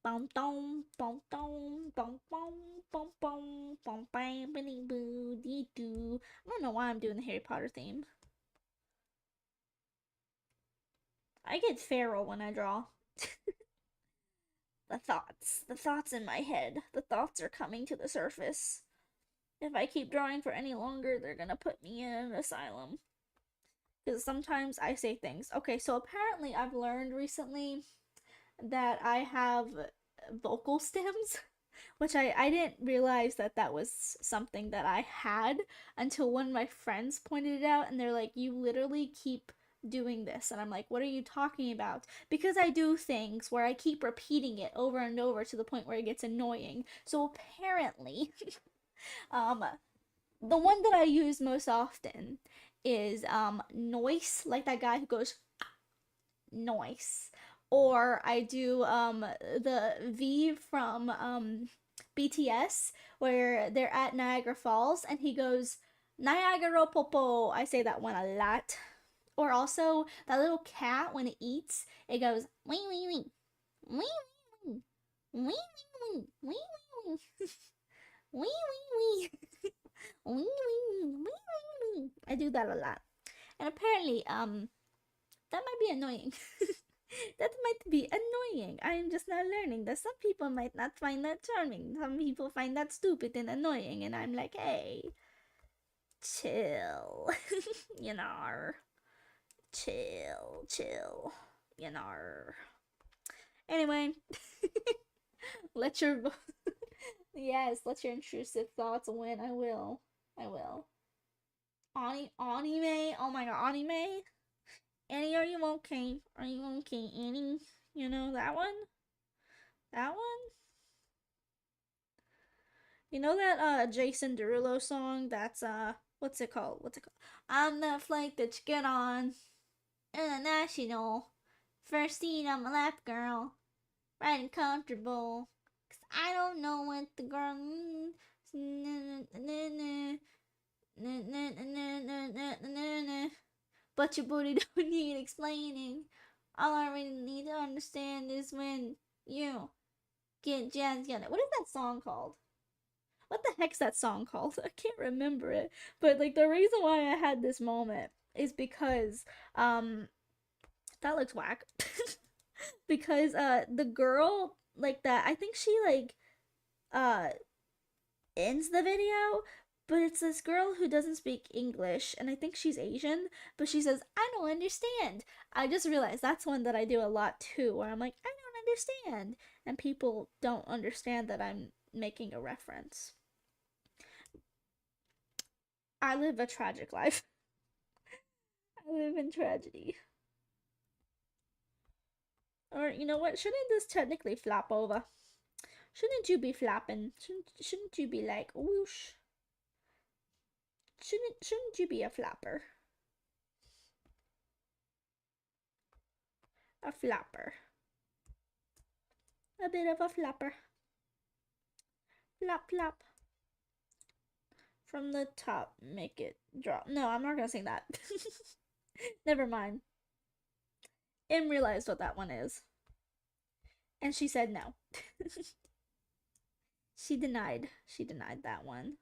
bom dom bom dom bom bom bom bom bom bam bing boo dee doo. I don't know why I'm doing the Harry Potter theme. I get feral when I draw. The thoughts in my head. The thoughts are coming to the surface. If I keep drawing for any longer, they're gonna put me in an asylum. Because sometimes I say things. Okay, so apparently I've learned recently that I have vocal stems, which I didn't realize that that was something that I had until one of my friends pointed it out, and they're like, you literally keep doing this. And I'm like, what are you talking about? Because I do things where I keep repeating it over and over to the point where it gets annoying. So apparently, um, the one that I use most often is noise, like that guy who goes noise. Or I do the V from BTS where they're at Niagara Falls and he goes Niagara Popo. I say that one a lot. Or also that little cat when it eats, it goes wee wee wee. Wee wee wee. Wee wee wee. Wee wee wee. Wee wee wee. Wee wee wee. Wee wee. I do that a lot. And apparently that might be annoying. That might be annoying. I am just now learning that some people might not find that charming. Some people find that stupid and annoying, and I'm like, hey, chill. you know, chill. You know. Anyway, let your yes, let your intrusive thoughts win. I will. I will. Anime. Oh my god, anime. Annie, are you okay? Are you okay, Annie? You know that one? That one? You know that Jason Derulo song that's What's it called? What's it called? I'm the flight that you get on. International. First seat on my lap, girl. Right and comfortable. Cause I don't know what the girl. But your booty don't need explaining. All I really need to understand is when you get jazzed together. What is that song called? What the heck's that song called? I can't remember it. But like the reason why I had this moment is because that looks whack. Because the girl like that, I think she like uh ends the video, but it's this girl who doesn't speak English, and I think she's Asian, but she says, I don't understand. I just realized that's one that I do a lot too, where I'm like, I don't understand. And people don't understand that I'm making a reference. I live a tragic life. I live in tragedy. Or, you know what? Shouldn't this technically flap over? Shouldn't you be flapping? Shouldn't you be like, whoosh? Shouldn't you be a flapper? A flapper. A bit of a flapper. Flap, flap. From the top, make it drop. No, I'm not gonna sing that. Never mind. Em realized what that one is. And she said no. She denied. She denied that one.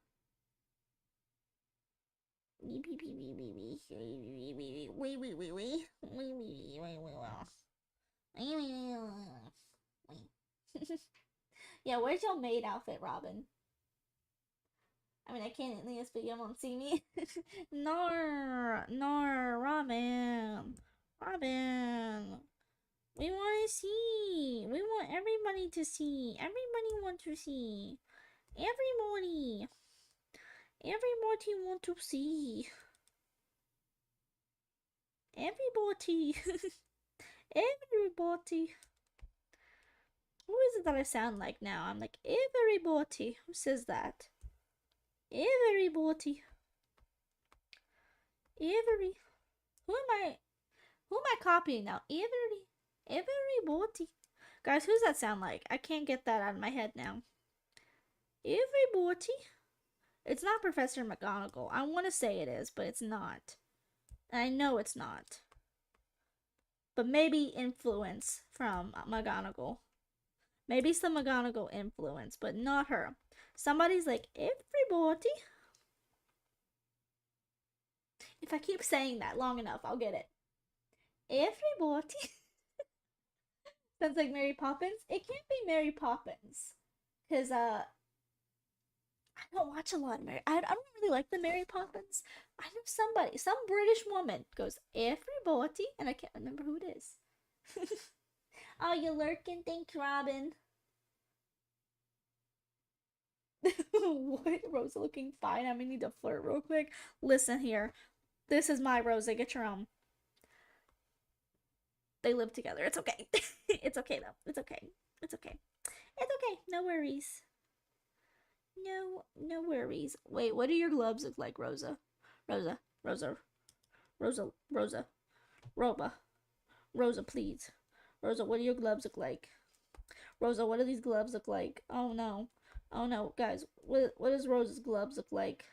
Yeah, where's your maid outfit, Robin? I mean, I can't in this, but you won't see me. Nor, Robin. Robin. We want to see. We want everybody to see. Everybody want to see. Everybody. Everybody want to see. Everybody. Everybody. Who is it that I sound like now? I'm like, everybody. Who says that? Everybody. Every. Who am I? Who am I copying now? Everybody. Guys, who's that sound like? I can't get that out of my head now. Everybody. It's not Professor McGonagall. I want to say it is, but it's not. I know it's not. But maybe influence from McGonagall. Maybe some McGonagall influence, but not her. Somebody's like, everybody. If I keep saying that long enough, I'll get it. Everybody. Sounds like Mary Poppins. It can't be Mary Poppins. Because, I don't watch a lot of Mary. I don't really like the Mary Poppins. I know somebody, some British woman goes, everybody, and I can't remember who it is. Oh, you lurking? Thanks, Robin. What? Rosa looking fine. I may need to flirt real quick. Listen here. This is my Rosa. Get your own. They live together. It's okay. It's okay, though. It's okay. It's okay. It's okay. No worries. No worries. Wait, what do your gloves look like, Rosa? Rosa, Rosa, Rosa, Rosa, Roba, Rosa, please. Rosa, what do your gloves look like? Rosa, what do these gloves look like? Oh no. Oh no, guys. What does Rosa's gloves look like?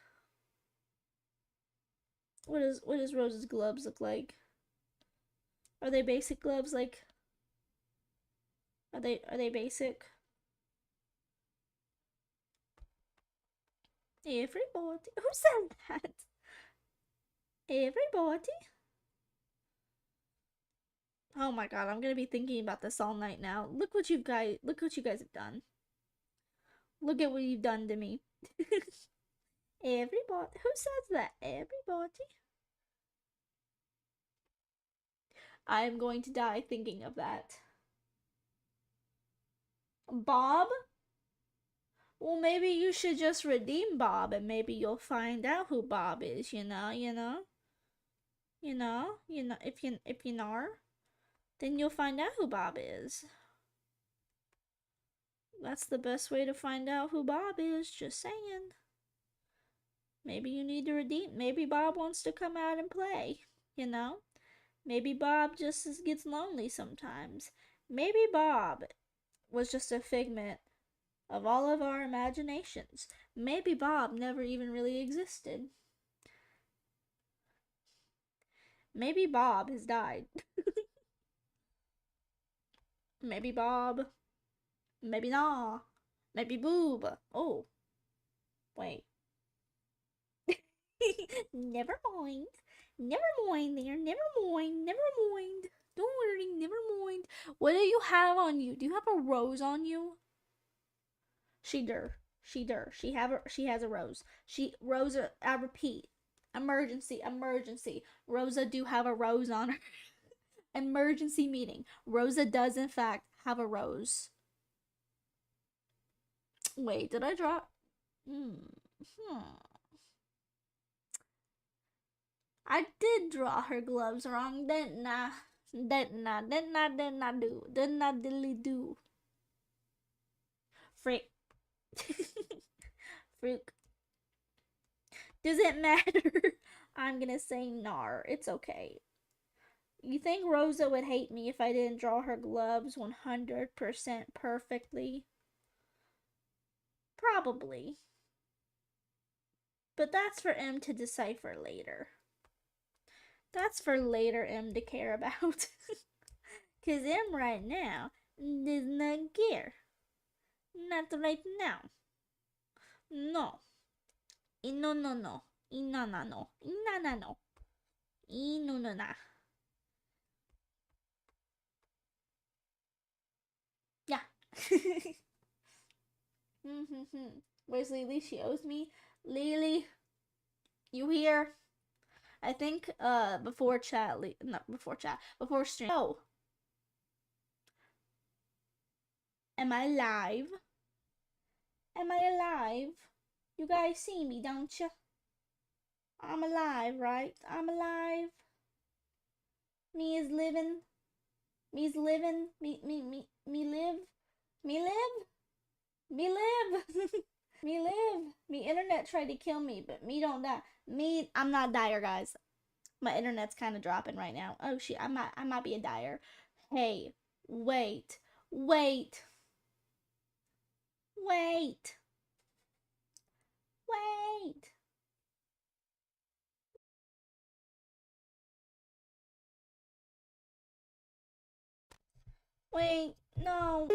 What does Rosa's gloves look like? Are they basic gloves? Like, are they basic? Everybody. Who said that? Everybody. Oh my god, I'm gonna be thinking about this all night now. Look what you guys have done. Look at what you've done to me. Everybody. Who says that? Everybody. I am going to die thinking of that. Bob? Well, maybe you should just redeem Bob and maybe you'll find out who Bob is, if you know, then you'll find out who Bob is. That's the best way to find out who Bob is, just saying. Maybe you need to redeem. Maybe Bob wants to come out and play, you know? Maybe Bob just gets lonely sometimes. Maybe Bob was just a figment of all of our imaginations. Maybe Bob never even really existed. Maybe Bob has died. Maybe Bob. Maybe nah. Maybe Boob. Oh, wait. Never mind. Never mind there. Never mind. Never mind. Don't worry. Never mind. What do you have on you? Do you have a rose on you? She dur. She dur. She has a rose. Rosa, I repeat. Emergency. Emergency. Rosa do have a rose on her. Emergency meeting. Rosa does in fact have a rose. Wait, did I drop? Hmm. I did draw her gloves wrong, didn't I? Didn't I diddly do? Frick. Fruit. Does it matter? I'm gonna say nar. It's okay. You think Rosa would hate me if I didn't draw her gloves 100% perfectly? Probably. But that's for M to decipher later. That's for later M to care about. Cause M right now does not care. Not right now. No. No no no. Inana no. Inana no. Inunana. Yeah. Where's Lily? She owes me. Lily, you here? I think before chat, not before chat, before stream. Oh, am I live? Am I alive? You guys see me, don't you? I'm alive, right? I'm alive. Me is living. Me's living. Me live. Me live. Me live. Me live. Me internet tried to kill me, but me don't die. Me, I'm not dire, guys. My internet's kind of dropping right now. Oh shit, I might be a dire. Hey, wait, wait, wait, wait, wait. No.